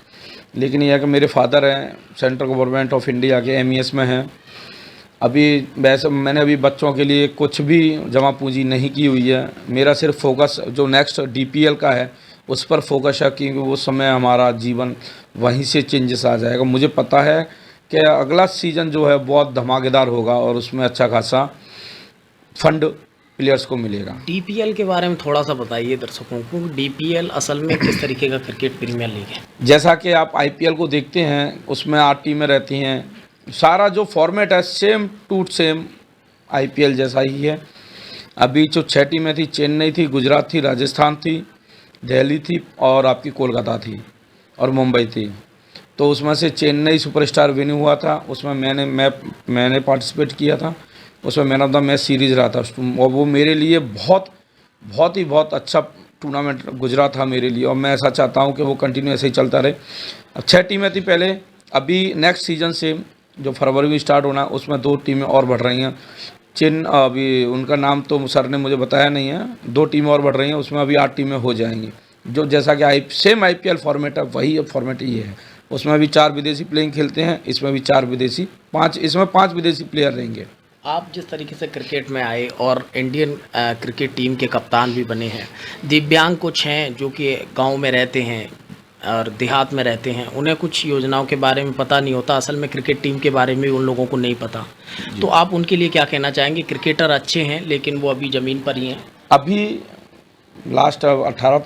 Speaker 11: लेकिन यह है कि मेरे फादर हैं सेंट्रल गवर्नमेंट ऑफ इंडिया के MES में हैं। अभी वैसे मैंने अभी बच्चों के लिए कुछ भी जमा पूंजी नहीं की हुई है। मेरा सिर्फ फोकस जो नेक्स्ट DPL का है उस पर फोकस है, क्योंकि वो समय हमारा जीवन वहीं से चेंजेस आ जाएगा। मुझे पता है कि अगला सीज़न जो है बहुत धमाकेदार होगा और उसमें अच्छा खासा फंड प्लेयर्स को मिलेगा।
Speaker 10: डीपीएल के बारे में थोड़ा सा बताइए दर्शकों को। डीपीएल असल में किस तरीके का क्रिकेट प्रीमियर लीग है?
Speaker 11: जैसा कि आप आईपीएल को देखते हैं, उसमें 8 टीमें रहती हैं, सारा जो फॉर्मेट है सेम टू सेम आईपीएल जैसा ही है। अभी जो 6 टीमें थी, चेन्नई थी, गुजरात थी, राजस्थान थी, दिल्ली थी और आपकी कोलकाता थी और मुंबई थी। तो उसमें से चेन्नई सुपरस्टार विन हुआ था, उसमें मैंने पार्टिसिपेट किया था, उसमें man of the match series रहा था और वो मेरे लिए बहुत अच्छा टूर्नामेंट गुजरा था मेरे लिए और मैं ऐसा चाहता हूँ कि वो कंटिन्यू ऐसे ही चलता रहे। अब 6 टीमें थी पहले, अभी नेक्स्ट सीजन से जो फरवरी में स्टार्ट होना, उसमें 2 टीमें और बढ़ रही हैं। अभी उनका नाम तो सर ने मुझे बताया नहीं है, 2 टीमें और बढ़ रही हैं, उसमें अभी 8 टीमें हो जाएंगी। जो जैसा कि सेम आईपीएल फॉर्मेट है, वही फॉर्मेट ये है। उसमें भी 4 विदेशी प्लेइंग खेलते हैं, इसमें भी 4 विदेशी, 5 विदेशी प्लेयर रहेंगे।
Speaker 10: आप जिस तरीके से क्रिकेट में आए और इंडियन क्रिकेट टीम के कप्तान भी बने हैं, दिव्यांग कुछ हैं जो कि गांव में रहते हैं और देहात में रहते हैं, उन्हें कुछ योजनाओं के बारे में पता नहीं होता, असल में क्रिकेट टीम के बारे में उन लोगों को नहीं पता, तो आप उनके लिए क्या कहना चाहेंगे? क्रिकेटर अच्छे हैं लेकिन वो अभी ज़मीन पर ही हैं।
Speaker 11: अभी लास्ट 18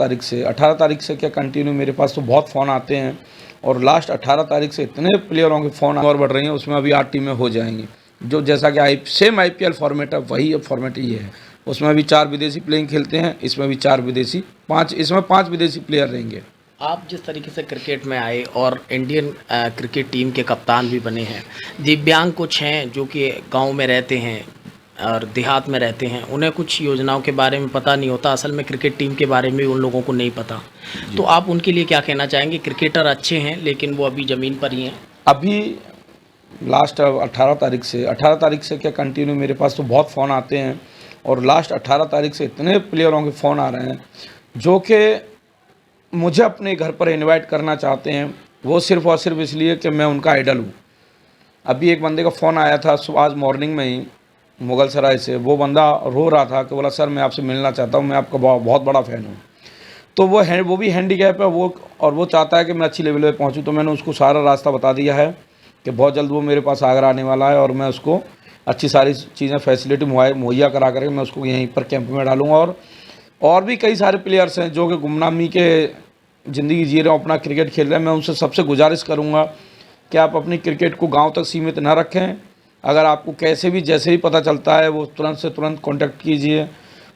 Speaker 11: तारीख से क्या कंटिन्यू मेरे पास तो बहुत फ़ोन आते हैं और लास्ट 18 तारीख से इतने प्लेयरों के फ़ोन और बढ़ रही हैं, उसमें अभी 8 टीमें हो जाएंगी। जो जैसा कि सेम आईपीएल फॉर्मेट है, वही फॉर्मेट ये है। उसमें भी 4 विदेशी प्लेइंग खेलते हैं, इसमें भी 4 विदेशी, 5 विदेशी प्लेयर रहेंगे।
Speaker 10: आप जिस तरीके से क्रिकेट में आए और इंडियन क्रिकेट टीम के कप्तान भी बने हैं, दिव्यांग कुछ हैं जो कि गांव में रहते हैं और देहात में रहते हैं, उन्हें कुछ योजनाओं के बारे में पता नहीं होता, असल में क्रिकेट टीम के बारे में उन लोगों को नहीं पता, तो आप उनके लिए क्या कहना चाहेंगे? क्रिकेटर अच्छे हैं लेकिन वो अभी ज़मीन पर ही हैं।
Speaker 11: अभी लास्ट 18 तारीख से क्या कंटिन्यू मेरे पास तो बहुत फ़ोन आते हैं और लास्ट 18 तारीख से इतने प्लेयरों के फ़ोन आ रहे हैं जो कि मुझे अपने घर पर इनवाइट करना चाहते हैं, वो सिर्फ़ और सिर्फ इसलिए कि मैं उनका आइडल हूँ। अभी एक बंदे का फ़ोन आया था आज मॉर्निंग में ही मुगल सराय से, वो बंदा रो रहा था कि बोला सर मैं आपसे मिलना चाहता हूँ, मैं आपका बहुत बड़ा फ़ैन हूँ। तो वो भी हैंडीकैप है वो चाहता है कि मैं अच्छी लेवल पे पहुँचूँ। तो मैंने उसको सारा रास्ता बता दिया है कि बहुत जल्द वो मेरे पास आगरा आने वाला है और मैं उसको अच्छी सारी चीज़ें फैसिलिटी मुहैया करा करके मैं उसको यहीं पर कैंप में डालूँगा। और भी कई सारे प्लेयर्स हैं जो कि गुमनामी के ज़िंदगी जी रहे हैं, अपना क्रिकेट खेल रहे हैं। मैं उनसे सबसे गुजारिश करूँगा कि आप अपनी क्रिकेट को गाँव तक सीमित न रखें। अगर आपको कैसे भी जैसे भी पता चलता है वो तुरंत से तुरंत कांटेक्ट कीजिए,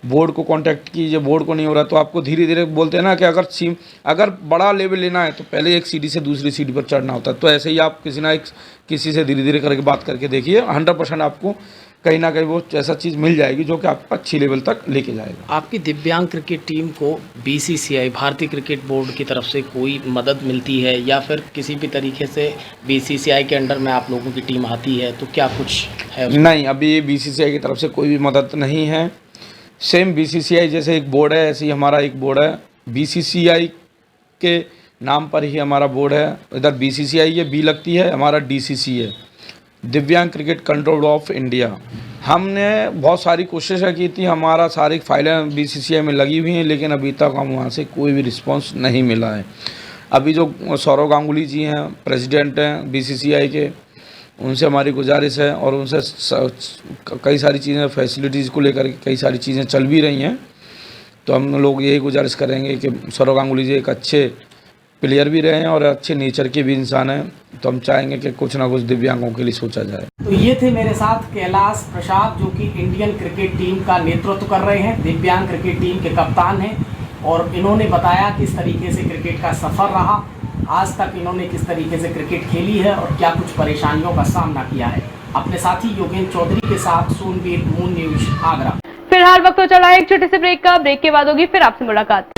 Speaker 11: बोर्ड को कांटेक्ट कीजिए। बोर्ड को नहीं हो रहा तो आपको धीरे धीरे बोलते हैं ना कि अगर बड़ा लेवल लेना है तो पहले एक सीढ़ी से दूसरी सीढ़ी पर चढ़ना होता है। तो ऐसे ही आप किसी से धीरे धीरे करके बात करके देखिए, 100% आपको कहीं ना कहीं वो ऐसा चीज़ मिल जाएगी जो कि आपको अच्छी लेवल तक लेके जाएगा।
Speaker 10: आपकी दिव्यांग क्रिकेट टीम को बीसीसीआई भारतीय क्रिकेट बोर्ड की तरफ से कोई मदद मिलती है या फिर किसी भी तरीके से बीसीसीआई के अंडर में आप लोगों की टीम आती है, तो क्या कुछ है उसमें?
Speaker 11: नहीं, अभी बीसीसीआई की तरफ से कोई भी मदद नहीं है। सेम बीसीसीआई जैसे एक बोर्ड है ऐसे ही हमारा एक बोर्ड है, बीसीसीआई के नाम पर ही हमारा बोर्ड है। इधर बीसीसीआई है, बी लगती है, हमारा डीसीसी है, दिव्यांग क्रिकेट कंट्रोल ऑफ इंडिया। हमने बहुत सारी कोशिशें की थी, हमारा सारी फाइलें बीसीसीआई में लगी हुई हैं, लेकिन अभी तक हम वहाँ से कोई भी रिस्पांस नहीं मिला है। अभी जो सौरव गांगुली जी हैं, प्रेसिडेंट हैं बीसीसीआई के, उनसे हमारी गुजारिश है और उनसे कई सारी चीज़ें फैसिलिटीज़ को लेकर कई सारी चीज़ें चल भी रही हैं। तो हम लोग यही गुजारिश करेंगे कि सौरव गांगुली जी एक अच्छे प्लेयर भी रहे हैं और अच्छे नेचर के भी इंसान हैं, तो हम चाहेंगे कि कुछ ना कुछ दिव्यांगों के लिए सोचा जाए।
Speaker 10: तो ये थे मेरे साथ कैलाश प्रसाद जो कि इंडियन क्रिकेट टीम का नेतृत्व कर रहे हैं, दिव्यांग क्रिकेट टीम के कप्तान हैं, और इन्होंने बताया किस तरीके से क्रिकेट का सफ़र रहा, आज तक इन्होंने किस तरीके से क्रिकेट खेली है और क्या कुछ परेशानियों का सामना किया है। अपने साथी योगेंद्र चौधरी के साथ सोनवीर, मून न्यूज, आगरा।
Speaker 1: फिलहाल वक्त तो चला है एक छोटे से ब्रेक का। ब्रेक के बाद होगी फिर आपसे मुलाकात।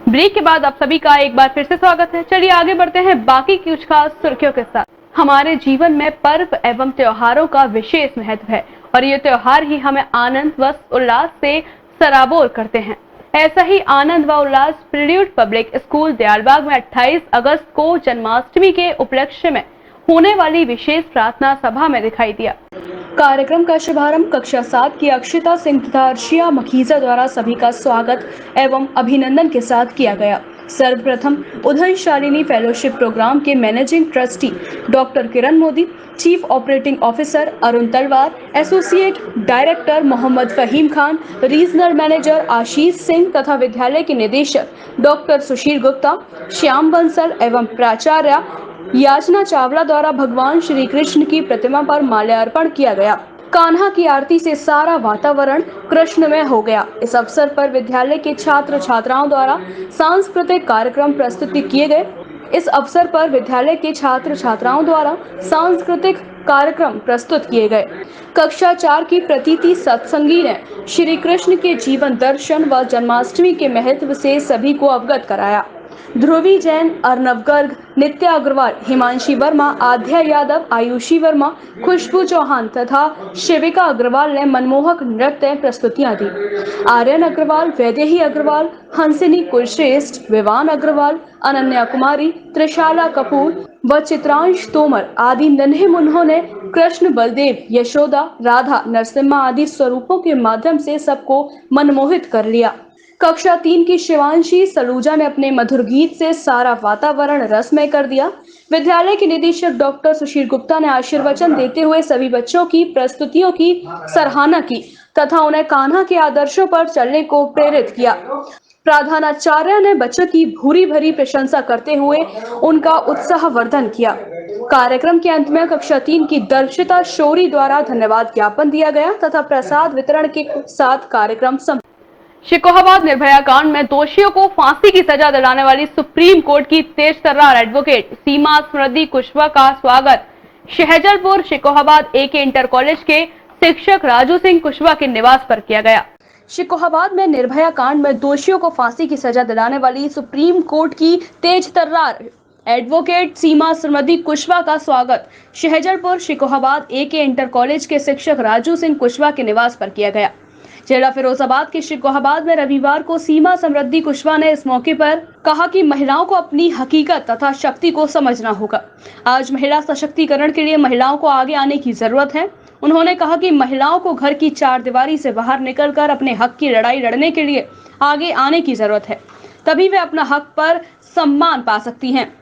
Speaker 1: ब्रेक के बाद आप सभी का एक बार फिर से स्वागत है। चलिए आगे बढ़ते हैं बाकी कुछ खास सुर्खियों के साथ। हमारे जीवन में पर्व एवं त्योहारों का विशेष महत्व है और ये त्योहार ही हमें आनंद व उल्लास से सराबोर करते हैं। ऐसा ही आनंद व उल्लास प्रील्यूड पब्लिक स्कूल दयालबाग में 28 अगस्त को जन्माष्टमी के उपलक्ष्य में होने वाली विशेष प्रार्थना सभा में दिखाई दिया।
Speaker 2: कार्यक्रम का शुभारंभ कक्षा 7 की अक्षिता सिंह तथा अर्शिया मखीजा द्वारा सभी का स्वागत एवं अभिनंदन के साथ किया गया। सर्वप्रथम उदय शालिनी फेलोशिप प्रोग्राम के managing trustee doctor Kiran Modi, chief operating officer Arun Talwar, associate director Mohammad Fahim Khan, regional manager Ashish Singh तथा विद्यालय के निदेशक डॉक्टर सुशील गुप्ता, श्याम बंसल एवं प्राचार्य याचना चावला द्वारा भगवान श्री कृष्ण की प्रतिमा पर माल्यार्पण किया गया। कान्हा की आरती से सारा वातावरण कृष्णमय हो गया। इस अवसर पर विद्यालय के छात्र छात्राओं द्वारा सांस्कृतिक कार्यक्रम प्रस्तुत किए गए। इस अवसर पर विद्यालय के छात्र छात्राओं द्वारा सांस्कृतिक कार्यक्रम प्रस्तुत किए गए। कक्षा 4 की प्रतीति सत्संगी ने श्री कृष्ण के जीवन दर्शन व जन्माष्टमी के महत्व से सभी को अवगत कराया। ध्रुवी जैन, अर्नव गर्ग, नित्या अग्रवाल, हिमांशी वर्मा, आध्या यादव, आयुषी वर्मा, खुशबू चौहान तथा शिविका अग्रवाल ने मनमोहक नृत्य प्रस्तुतियां दी। आर्यन अग्रवाल, वैदेही अग्रवाल, हंसिनी कुलश्रेष्ठ, विवान अग्रवाल, अनन्या कुमारी, त्रिशाला कपूर व चित्रांश तोमर आदि नन्हे मुन्नों ने कृष्ण, बलदेव, यशोदा, राधा, नरसिम्हा आदि स्वरूपों के माध्यम से सबको मनमोहित कर लिया। कक्षा 3 की शिवांशी सलूजा ने अपने मधुर गीत से सारा वातावरण रसमय कर दिया। विद्यालय के निदेशक डॉक्टर सुशील गुप्ता ने आशीर्वचन देते हुए सभी बच्चों की प्रस्तुतियों की सराहना की तथा उन्हें कान्हा के आदर्शों पर चलने को प्रेरित किया। प्रधानाचार्य ने बच्चों की भूरी भरी प्रशंसा करते हुए उनका उत्साहवर्धन किया। कार्यक्रम के अंत में कक्षा 3 की दर्शिता शौरी द्वारा धन्यवाद ज्ञापन दिया गया तथा प्रसाद वितरण के साथ कार्यक्रम
Speaker 1: शिकोहाबाद निर्भया कांड में दोषियों को फांसी की सजा दिलाने वाली सुप्रीम कोर्ट की तेज तर्रार एडवोकेट सीमा स्मृति कुशवाहा का स्वागत शहजलपुर शिकोहाबाद एक इंटर कॉलेज के शिक्षक राजू सिंह कुशवाहा के निवास पर किया गया।
Speaker 2: शिकोहाबाद में निर्भया कांड में दोषियों को फांसी की सजा दिलाने वाली सुप्रीम कोर्ट की तेज तर्रार एडवोकेट सीमा स्मृति कुशवाहा का स्वागत शहजलपुर शिकोहाबाद एक इंटर कॉलेज के शिक्षक राजू सिंह कुशवाहा के निवास पर किया गया। जिला फिरोजाबाद के शिकोहाबाद में रविवार को सीमा समृद्धि कुशवाहा ने इस मौके पर कहा कि महिलाओं को अपनी हकीकत तथा शक्ति को समझना होगा। आज महिला सशक्तिकरण के लिए महिलाओं को आगे आने की जरूरत है। उन्होंने कहा कि महिलाओं को घर की चारदीवारी से बाहर निकलकर अपने हक की लड़ाई लड़ने के लिए आगे आने की जरूरत है, तभी वे अपना हक पर सम्मान पा सकती हैं।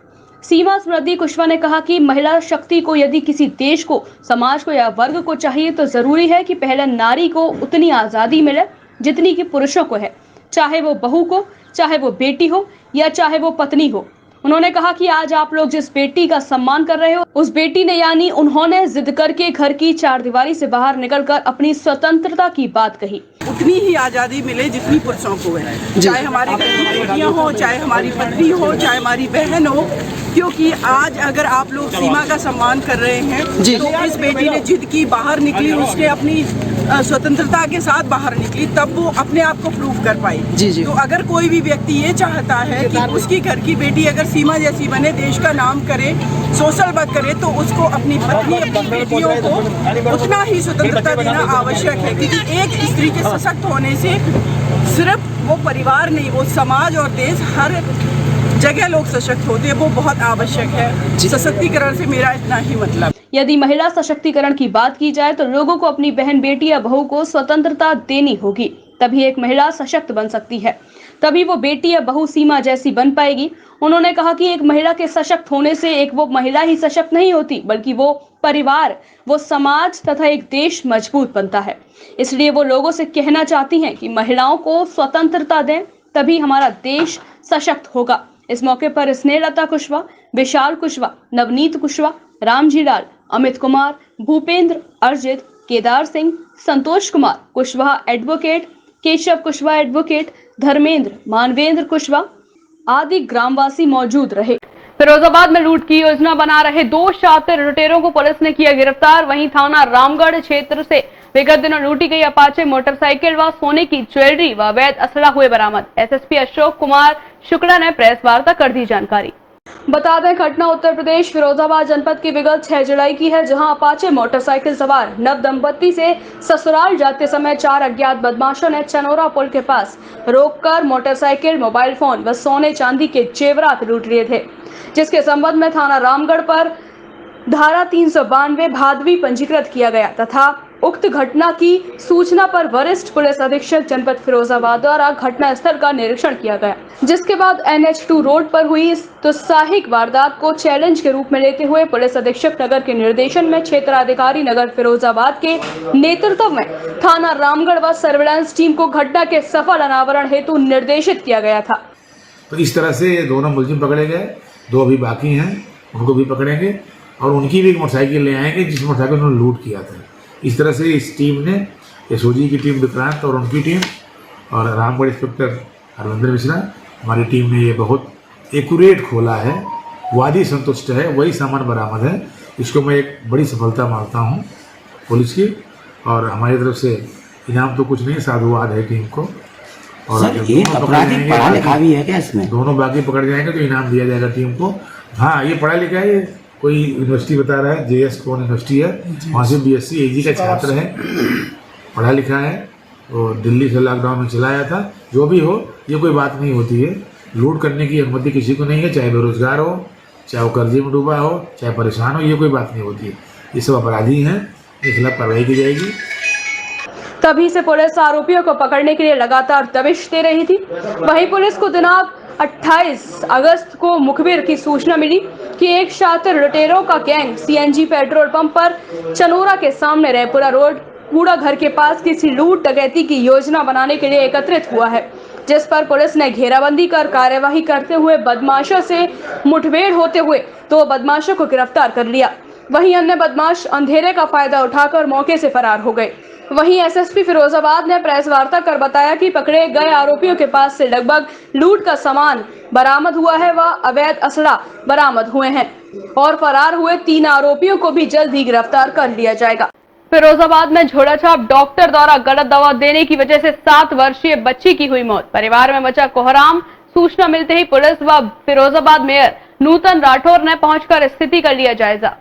Speaker 2: सीमा स्मृति कुशवाहा ने कहा कि महिला शक्ति को यदि किसी देश को, समाज को या वर्ग को चाहिए तो जरूरी है कि पहले नारी को उतनी आजादी मिले जितनी कि पुरुषों को है, चाहे वो बहू को, चाहे वो बेटी हो या चाहे वो पत्नी हो। उन्होंने कहा कि आज आप लोग जिस बेटी का सम्मान कर रहे हो उस बेटी ने यानी उन्होंने जिद करके घर की चारदीवारी से बाहर निकलकर अपनी स्वतंत्रता की बात कही।
Speaker 12: उतनी ही आज़ादी मिले जितनी पुरुषों को है, चाहे हमारे घर की बेटियां हो, चाहे हमारी पत्नी हो, चाहे हमारी बहन हो, क्योंकि आज अगर आप लोग सीमा का सम्मान कर रहे हैं तो इस बेटी ने जिद की, बाहर निकली, उसने अपनी स्वतंत्रता के साथ बाहर निकली, तब वो अपने आप को प्रूव कर पाई। तो अगर कोई भी व्यक्ति ये चाहता है कि उसकी घर की बेटी अगर सीमा जैसी बने, देश का नाम करे, सोशल वर्क करे, तो उसको अपनी पत्नी, अपनी बेटियों को उतना ही स्वतंत्रता देना आवश्यक है। क्योंकि एक स्त्री के सशक्त होने से सिर्फ वो परिवार नहीं, वो समाज और देश हर जगह लोग सशक्त होते हैं, वो बहुत आवश्यक है। सशक्तिकरण से मेरा इतना ही मतलब।
Speaker 2: यदि महिला सशक्तिकरण की बात की जाए तो लोगों को अपनी बहन, बेटी या बहू को स्वतंत्रता देनी होगी, तभी एक महिला सशक्त बन सकती है, तभी वो बेटी या बहू सीमा जैसी बन पाएगी। उन्होंने कहा कि एक महिला के सशक्त होने से एक वो महिला ही सशक्त नहीं होती, बल्कि वो परिवार, वो समाज तथा एक देश मजबूत बनता है। इसलिए वो लोगों से कहना चाहती हैं कि महिलाओं को स्वतंत्रता दें, तभी हमारा देश सशक्त होगा। इस मौके पर स्नेहलता कुशवाहा, विशाल कुशवाहा, नवनीत कुशवाहा, रामजी लाल, अमित कुमार, भूपेंद्र, अर्जित, केदार सिंह, संतोष कुमार कुशवाहा एडवोकेट, केशव कुशवाहा एडवोकेट, धर्मेंद्र, मानवेंद्र कुशवाहा आदि ग्रामवासी मौजूद रहे।
Speaker 1: फिरोजाबाद में लूट की योजना बना रहे 2 शातिर लुटेरों को पुलिस ने किया गिरफ्तार। वहीं थाना रामगढ़ क्षेत्र से विगत दिनों लूटी गई अपाचे मोटरसाइकिल व सोने की ज्वेलरी व अवैध असला हुए बरामद। एसएसपी अशोक कुमार शुक्ला ने प्रेस वार्ता कर दी जानकारी।
Speaker 2: बता दें घटना उत्तर प्रदेश फिरोजाबाद जनपद की विगत 6 जुलाई की है, जहां अपाचे मोटरसाइकिल सवार नव दंपत्ति से ससुराल जाते समय 4 अज्ञात बदमाशों ने चनोरा पुल के पास रोककर मोटरसाइकिल, मोबाइल फोन व सोने चांदी के जेवरात लूट लिए थे, जिसके संबंध में थाना रामगढ़ पर धारा 392 भादवी पंजीकृत किया गया तथा उक्त घटना की सूचना पर वरिष्ठ पुलिस अधीक्षक जनपद फिरोजाबाद द्वारा घटना स्थल का निरीक्षण किया गया, जिसके बाद NH2 रोड पर हुई इस दुस्साहसिक वारदात को चैलेंज के रूप में लेते हुए पुलिस अधीक्षक नगर के निर्देशन में क्षेत्राधिकारी नगर फिरोजाबाद के नेतृत्व में थाना रामगढ़ व सर्विलांस टीम को घटना के सफल अनावरण हेतु निर्देशित किया गया था।
Speaker 13: तो इस तरह से दोनों मुलजिम पकड़े गए, 2 अभी बाकी हैं, उनको भी पकड़ेंगे और उनकी भी एक मोटरसाइकिल ले आएंगे जिस मोटरसाइकिल उन्होंने लूट किया था। इस तरह से इस टीम ने, एसओजी की टीम विक्रांत और उनकी टीम और रामगढ़ इंस्पेक्टर हरविंदर मिश्रा, हमारी टीम ने ये बहुत एक्यूरेट खोला है, वादी संतुष्ट है, वही सामान बरामद है। इसको मैं एक बड़ी सफलता मानता हूँ पुलिस की, और हमारी तरफ से इनाम तो कुछ नहीं, साधुवाद है टीम को। और
Speaker 14: सर, ये अपराधी पढ़ा लिखा भी है क्या इसमें?
Speaker 13: दोनों बाकी पकड़ जाएंगे तो इनाम दिया जाएगा टीम को। हाँ, ये पढ़ा लिखा है, कोई यूनिवर्सिटी बता रहा है, JS कौन यूनिवर्सिटी है, वहाँ से BSc AG का छात्र है, पढ़ा लिखा है, और दिल्ली से लॉकडाउन में चलाया था। जो भी हो, ये कोई बात नहीं होती है, लूट करने की अनुमति किसी को नहीं है, चाहे बेरोजगार हो, चाहे वो कर्जे में डूबा हो, चाहे परेशान हो, ये कोई बात नहीं होती है। ये सब अपराधी हैं, इनके खिलाफ कार्रवाई की जाएगी।
Speaker 2: तभी से पुलिस आरोपियों को पकड़ने के लिए लगातार दबिश दे रही थी। वहीं पुलिस को दिनांक 28 अगस्त को मुखबिर की सूचना मिली कि एक शातिर लुटेरों का गैंग CNG पेट्रोल पंप पर चनोरा के सामने रायपुरा रोड कूड़ा घर के पास किसी लूट डकैती की योजना बनाने के लिए एकत्रित हुआ है, जिस पर पुलिस ने घेराबंदी कर कार्यवाही करते हुए बदमाशों से मुठभेड़ होते हुए 2 बदमाशों को गिरफ्तार कर लिया। वहीं अन्य बदमाश अंधेरे का फायदा उठाकर मौके से फरार हो गए। वहीं SSP फिरोजाबाद ने प्रेस वार्ता कर बताया कि पकड़े गए आरोपियों के पास से लगभग लूट का सामान बरामद हुआ है व अवैध असला बरामद हुए हैं और फरार हुए 3 आरोपियों को भी जल्द ही गिरफ्तार कर लिया जाएगा।
Speaker 1: फिरोजाबाद में झोलाछाप डॉक्टर द्वारा गलत दवा देने की वजह से 7 वर्षीय बच्ची की हुई मौत, परिवार में मचा कोहराम। सूचना मिलते ही पुलिस व फिरोजाबाद मेयर नूतन राठौर ने पहुंचकर स्थिति का लिया जायजा।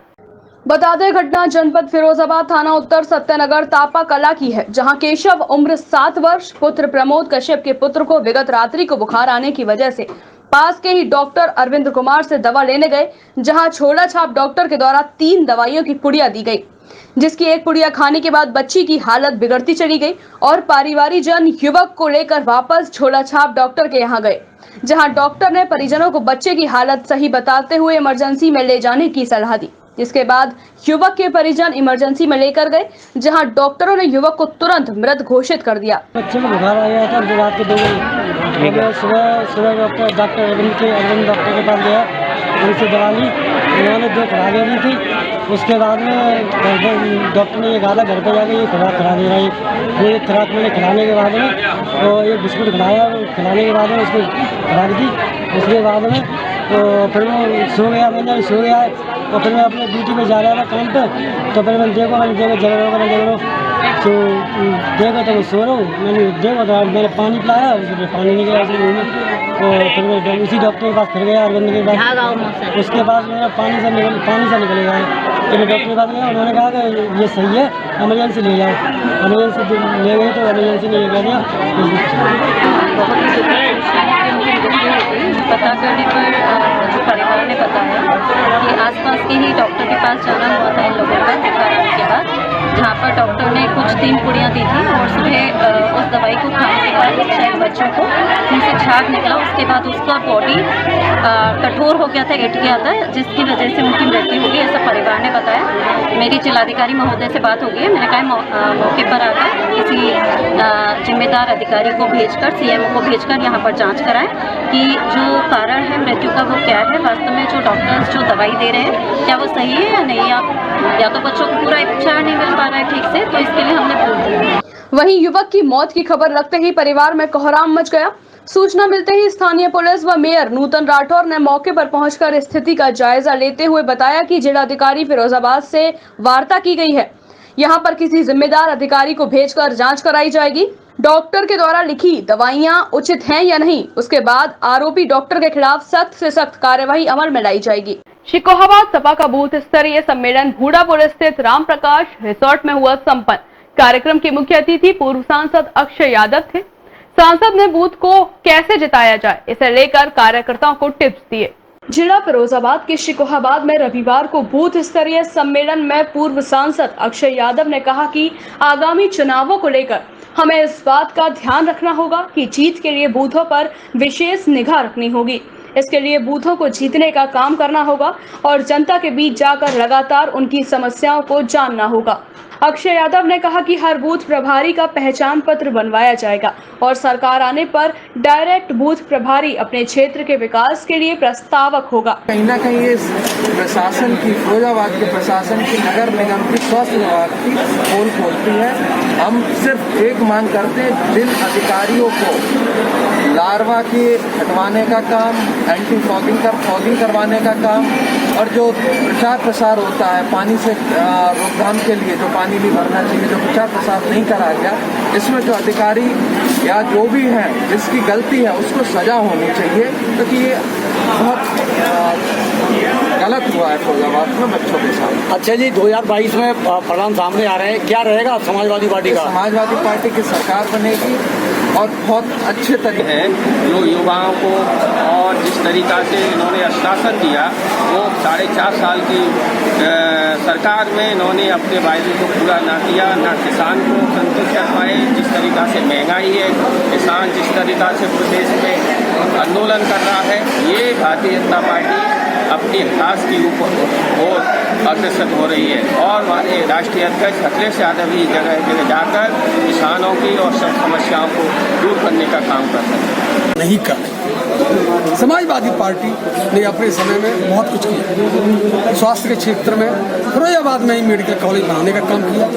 Speaker 2: बता दें घटना जनपद फिरोजाबाद थाना उत्तर सत्यनगर तापा कला की है, जहां केशव उम्र 7 वर्ष पुत्र प्रमोद कश्यप के पुत्र को विगत रात्रि को बुखार आने की वजह से पास के ही डॉक्टर अरविंद कुमार से दवा लेने गए, जहां छोला छाप डॉक्टर के द्वारा 3 दवाइयों की पुड़िया दी गई, जिसकी एक पुड़िया खाने के बाद बच्ची की हालत बिगड़ती चली गई और परिवारी जन युवक को लेकर वापस छोला छाप डॉक्टर के यहाँ गए, जहां डॉक्टर ने परिजनों को बच्चे की हालत सही बताते हुए इमरजेंसी में ले जाने की सलाह दी, जिसके बाद युवक के परिजन इमरजेंसी में लेकर गए, जहां डॉक्टरों ने युवक को तुरंत मृत घोषित कर दिया।
Speaker 15: बच्चे में बुखार आ गया था, रात के 2 बजे सुबह डॉक्टर अरविंद डॉक्टर के पास गया, उनसे दवा ली, उन्होंने 2 खुराकें दी थी। उसके बाद में डॉक्टर ने ये कहा था घर पर जाकर ये खुराक खिला देना। ये खुराक मैंने खिलाने के बाद में और एक बिस्कुट खिलाया, खिलाने के बाद में उसको खुराक दी। उसके बाद में तो फिर मैं सो गया, सो गया और फिर मैं अपने ड्यूटी में जा रहा था काम पे। तो फिर मैंने देखो जगह तो देखो तो मैं सो रहा हूँ, मैंने देखो तो मैंने पानी पिलाया, उसमें पानी नहीं गया तो फिर मैं उसी डॉक्टर के पास फिर गया अरविंद के पास। उसके बाद मैं पानी से निकल गया, तो मैं डॉक्टर के पास गया, उन्होंने कहा कि ये सही है, एमरजेंसी ले जाओ। एमरजेंसी ले गए तो एमरजेंसी में ये कह दिया।
Speaker 16: पता करने पर जो परिवार ने बताया कि आसपास के ही डॉक्टर के पास जाना हुआ था इन लोगों का बुखार आने के बाद, जहाँ पर डॉक्टर ने कुछ 3 पुड़ियाँ दी थी और सुबह उस दवाई को खाने के बाद शायद बच्चों को उनसे झाग निकला। उसके बाद उसका बॉडी कठोर हो गया था, गट गया था, जिसकी वजह से उनकी मृत्यु हो गई, ऐसा परिवार ने बताया। मेरी जिलाधिकारी महोदय से बात हो गई है, मैंने कहा मौके पर आकर किसी जिम्मेदार अधिकारी को भेजकर, CMO को भेजकर यहाँ पर जाँच कराएं कि जो कारण है मृत्यु का वो क्या है, वास्तव में जो डॉक्टर्स जो दवाई दे रहे हैं क्या वो सही है या नहीं, या तो बच्चों को पूरा उपचार नहीं मिल पा रहा है ठीक से, तो इसके लिए हमने बोल दिया।
Speaker 2: वहीं युवक की मौत की खबर लगते ही परिवार में कोहराम मच गया। सूचना मिलते ही स्थानीय पुलिस व मेयर नूतन राठौर ने मौके पर पहुंचकर स्थिति का जायजा लेते हुए बताया कि जिलाधिकारी फिरोजाबाद से वार्ता की गई है, यहां पर किसी जिम्मेदार अधिकारी को भेजकर जांच कराई जाएगी, डॉक्टर के द्वारा लिखी दवाइयां उचित हैं या नहीं, उसके बाद आरोपी डॉक्टर के खिलाफ सख्त से सख्त कार्यवाही अमल में लाई जाएगी।
Speaker 1: शिकोहाबाद सपा का बूथ स्तरीय सम्मेलन भूडापुर स्थित राम प्रकाश रिसोर्ट में हुआ संपन्न। कार्यक्रम के मुख्य अतिथि पूर्व सांसद अक्षय यादव थे। सांसद ने बूथ को कैसे जिताया जाए, इसे लेकर कार्यकर्ताओं को टिप्स दिए।
Speaker 2: जिला फिरोजाबाद के शिकोहाबाद में रविवार को बूथ स्तरीय सम्मेलन में पूर्व सांसद अक्षय यादव ने कहा कि आगामी चुनावों को लेकर हमें इस बात का ध्यान रखना होगा कि जीत के लिए बूथों पर विशेष निगाह रखनी होगी। इसके लिए बूथों को जीतने का काम करना होगा और जनता के बीच जाकर लगातार उनकी समस्याओं को जानना होगा। अक्षय यादव ने कहा कि हर बूथ प्रभारी का पहचान पत्र बनवाया जाएगा और सरकार आने पर डायरेक्ट बूथ प्रभारी अपने क्षेत्र के विकास के लिए प्रस्तावक होगा।
Speaker 17: कहीं ना कहीं ये प्रशासन की, फिरोजाबाद के प्रशासन की, नगर निगम की, स्वास्थ्य विभाग की पोल खोलती है। हम सिर्फ एक मांग करते हैं, जिन अधिकारियों को लार्वा के हटवाने का काम, एंटी फॉगिंग करवाने का काम और जो प्रचार प्रसार होता है पानी से रोकथाम के लिए, जो पानी नहीं भरना चाहिए, जो प्रचार प्रसार नहीं करा गया, इसमें जो अधिकारी या जो भी है जिसकी गलती है उसको सजा होनी चाहिए, क्योंकि ये बहुत गलत हुआ है फिरोजाबाद में बच्चों के साथ।
Speaker 18: अच्छा जी, 2022 में परिणाम सामने आ रहे हैं, क्या रहेगा समाजवादी पार्टी का?
Speaker 17: समाजवादी पार्टी की सरकार बनेगी और बहुत अच्छे तरीके
Speaker 19: है जो युवाओं को, और जिस तरीका से इन्होंने आश्वासन दिया वो 4.5 साल की सरकार में इन्होंने अपने वायदे को पूरा ना किया, ना किसान को संतुष्ट कर पाए। जिस तरीका से महंगाई है, किसान जिस तरीका से प्रदेश में आंदोलन कर रहा है, ये भारतीय जनता पार्टी अपनी विकास की ओर अग्रसर हो रही है और हमारे राष्ट्रीय अध्यक्ष अखिलेश यादव भी जगह जगह जाकर किसानों की और सब समस्याओं को दूर करने का काम कर रहे हैं।
Speaker 18: नहीं कर रहे। समाजवादी पार्टी ने अपने समय में बहुत कुछ किया। स्वास्थ्य के क्षेत्र में फिरोजाबाद में ही मेडिकल कॉलेज बनाने का काम किया,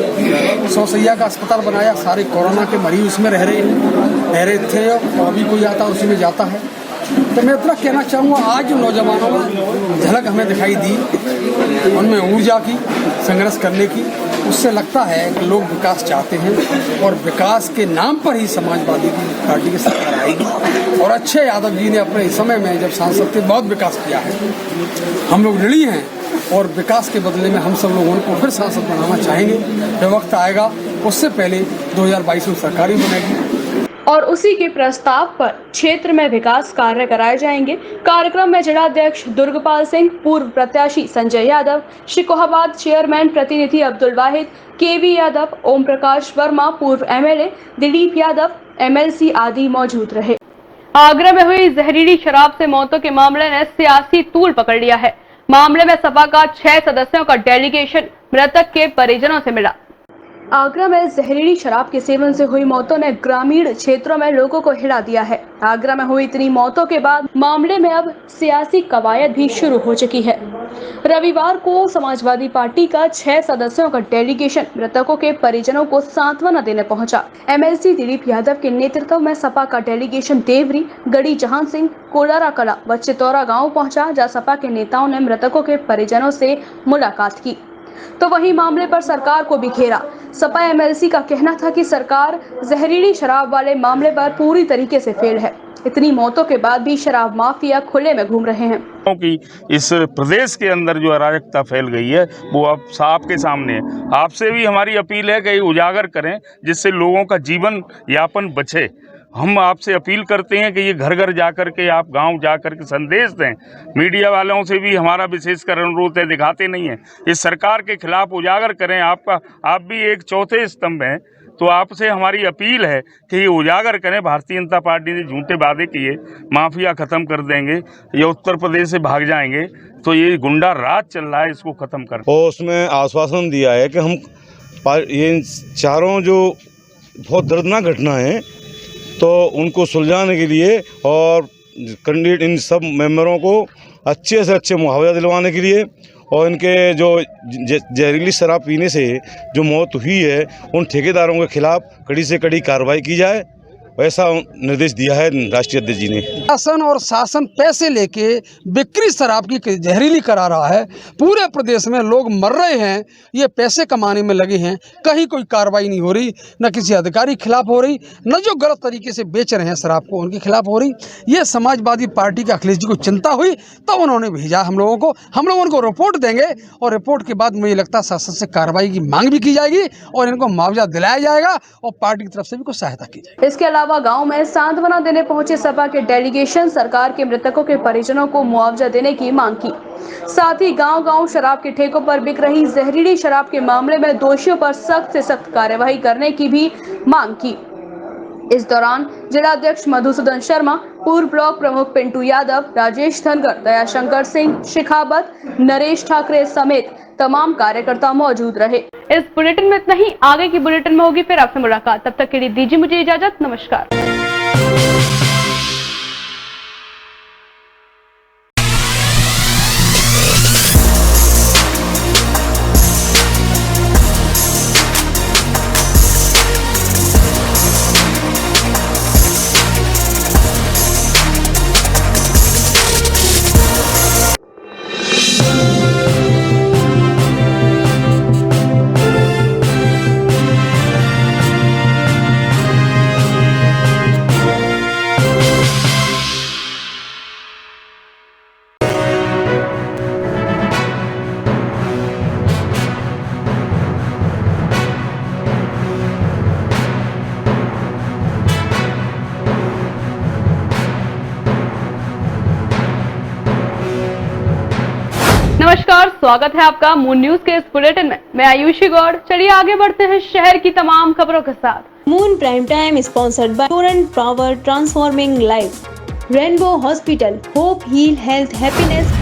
Speaker 18: 100 सैया का अस्पताल बनाया, सारे कोरोना के मरीज उसमें रह रहे थे और अभी कोई आता उसी में जाता है। तो मैं इतना कहना चाहूँगा, आज जो नौजवानों में झलक हमें दिखाई दी, उनमें ऊर्जा की, संघर्ष करने की, उससे लगता है कि लोग विकास चाहते हैं और विकास के नाम पर ही समाजवादी पार्टी की सरकार आएगी। और अक्षय यादव जी ने अपने समय में जब सांसद थे बहुत विकास किया है। हम लोग ऋणी हैं और विकास के बदले में हम सब लोगों को फिर सांसद बनाना चाहेंगे। जब वक्त आएगा उससे पहले 2022 में सरकार ही बनेगी
Speaker 2: और उसी के प्रस्ताव पर क्षेत्र में विकास कार्य कराए जाएंगे। कार्यक्रम में जिलाध्यक्ष दुर्गपाल सिंह, पूर्व प्रत्याशी संजय यादव, शिकोहाबाद चेयरमैन प्रतिनिधि अब्दुल वाहिद, केवी यादव, ओम प्रकाश वर्मा, पूर्व एमएलए दिलीप यादव, एमएलसी आदि मौजूद रहे।
Speaker 1: आगरा में हुई जहरीली शराब से मौतों के मामले ने सियासी तूल पकड़ लिया है। मामले में सपा का 6 सदस्यों का डेलीगेशन मृतक के परिजनों से मिला।
Speaker 2: आगरा में जहरीली शराब के सेवन से हुई मौतों ने ग्रामीण क्षेत्रों में लोगों को हिला दिया है। आगरा में हुई इतनी मौतों के बाद मामले में अब सियासी कवायद भी शुरू हो चुकी है। रविवार को समाजवादी पार्टी का 6 सदस्यों का डेलीगेशन मृतकों के परिजनों को सांत्वना देने पहुंचा। एमएलसी दिलीप यादव के नेतृत्व में सपा का डेलीगेशन देवरी, गढ़ी जहान सिंह, कोलारा कला व चितौरा गाँव पहुँचा, जहाँ सपा के नेताओं ने मृतकों के परिजनों से मुलाकात की। तो वहीं मामले पर सरकार को भी घेरा। सपा एमएलसी का कहना था कि सरकार जहरीली शराब वाले मामले पर पूरी तरीके से फेल है। इतनी मौतों के बाद भी शराब माफिया खुले में घूम रहे हैं।
Speaker 20: कि इस प्रदेश के अंदर जो अराजकता फैल गई है वो अब आपके सामने है। आपसे भी हमारी अपील है कि उजागर करें जिससे लोगों का जीवन यापन बचे। हम आपसे अपील करते हैं कि ये घर घर जाकर के आप गांव जाकर के संदेश दें। मीडिया वालों से भी हमारा विशेषकर अनुरोध है, दिखाते नहीं हैं। इस सरकार के खिलाफ उजागर करें। आप भी एक चौथे स्तंभ हैं, तो आपसे हमारी अपील है कि ये उजागर करें। भारतीय जनता पार्टी ने झूठे वादे किए, माफिया ख़त्म कर देंगे, ये उत्तर प्रदेश से भाग जाएंगे, तो ये गुंडा राज चल रहा है, इसको ख़त्म कर।
Speaker 21: और उसमें आश्वासन दिया है कि हम ये चारों जो बहुत दर्दनाक घटना है तो उनको सुलझाने के लिए और कैंडिडेट इन सब मेंबरों को अच्छे से अच्छे मुआवजा दिलवाने के लिए और इनके जो जहरीली शराब पीने से जो मौत हुई है उन ठेकेदारों के खिलाफ कड़ी से कड़ी कार्रवाई की जाए ऐसा निर्देश दिया है राष्ट्रीय अध्यक्ष जी ने।
Speaker 18: शासन और शासन पैसे लेके बिक्री शराब की जहरीली करा रहा है। पूरे प्रदेश में लोग मर रहे हैं, ये पैसे कमाने में लगे हैं। कहीं कोई कार्रवाई नहीं हो रही, न किसी अधिकारी के खिलाफ हो रही, न जो गलत तरीके से बेच रहे हैं शराब को उनके खिलाफ हो रही। ये समाजवादी पार्टी के अखिलेश जी को चिंता हुई तो उन्होंने भेजा हम लोगों को। हम लोग उनको रिपोर्ट देंगे और रिपोर्ट के बाद मुझे लगता है शासन से कार्रवाई की मांग भी की जाएगी और इनको मुआवजा दिलाया जाएगा और पार्टी की तरफ से भी कुछ सहायता की जाएगी।
Speaker 2: इसके अलावा गांव में सांत्वना देने पहुंचे सपा के डेलीगेशन सरकार के मृतकों के परिजनों को मुआवजा देने की मांग की। साथ ही गांव-गांव शराब के ठेकों पर बिक रही जहरीली शराब के मामले में दोषियों पर सख्त से सख्त कार्यवाही करने की भी मांग की। इस दौरान जिलाध्यक्ष मधुसूदन शर्मा, पूर्व ब्लॉक प्रमुख पिंटू यादव, राजेश धनगर, दयाशंकर सिंह शेखावत, नरेश ठाकरे समेत तमाम कार्यकर्ता मौजूद रहे।
Speaker 1: इस बुलेटिन में इतना ही। आगे की बुलेटिन में होगी फिर आपसे मुलाकात। तब तक के लिए दीजिए मुझे इजाजत। नमस्कार। नमस्कार, स्वागत है आपका मून न्यूज के इस बुलेटिन में। मैं आयुषी गौड़। चलिए आगे बढ़ते हैं शहर की तमाम खबरों के साथ।
Speaker 3: Moon prime time sponsored by Torrent Power transforming life, Rainbow Hospital, hope heal health happiness.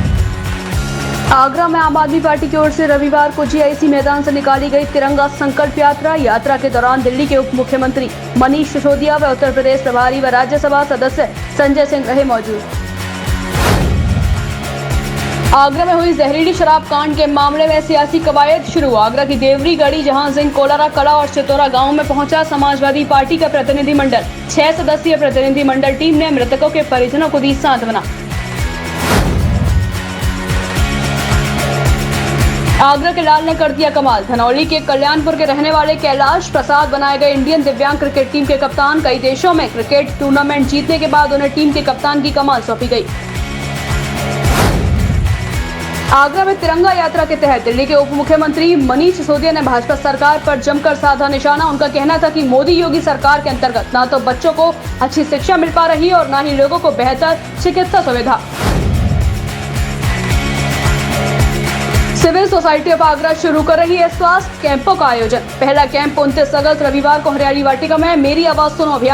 Speaker 2: Agra में आम आदमी पार्टी की ओर से रविवार को जीआईसी मैदान से निकाली गई तिरंगा संकल्प यात्रा के दौरान दिल्ली के उप मुख्यमंत्री मनीष सिसोदिया व उत्तर प्रदेश प्रभारी व राज्यसभा सदस्य संजय सिंह रहे मौजूद। आगरा में हुई जहरीली शराब कांड के मामले में सियासी कवायद शुरू। आगरा की देवरी गढ़ी जहां सिंह, कोलारा कला और चितौरा गांव में पहुंचा समाजवादी पार्टी का प्रतिनिधिमंडल। 6 सदस्यीय प्रतिनिधिमंडल टीम ने मृतकों के परिजनों को दी सांत्वना। आगरा के लाल ने कर दिया कमाल। धनौली के कल्याणपुर के रहने वाले कैलाश प्रसाद बनाए गए इंडियन दिव्यांग क्रिकेट टीम के कप्तान। कई देशों में क्रिकेट टूर्नामेंट जीतने के बाद उन्हें टीम के कप्तान की कमान सौंपी गई। आगरा में तिरंगा यात्रा के तहत दिल्ली के उप मुख्यमंत्री मनीष सिसोदिया ने भाजपा सरकार पर जमकर साधा निशाना। उनका कहना था कि मोदी योगी सरकार के अंतर्गत ना तो बच्चों को अच्छी शिक्षा मिल पा रही और ना ही लोगों को बेहतर चिकित्सा सुविधा। सिविल सोसाइटी ऑफ आगरा शुरू कर रही है स्वास्थ्य कैंपों का आयोजन। पहला कैंप 29 अगस्त रविवार को हरियाली वाटिका में मेरी आवाज सुनो अभियान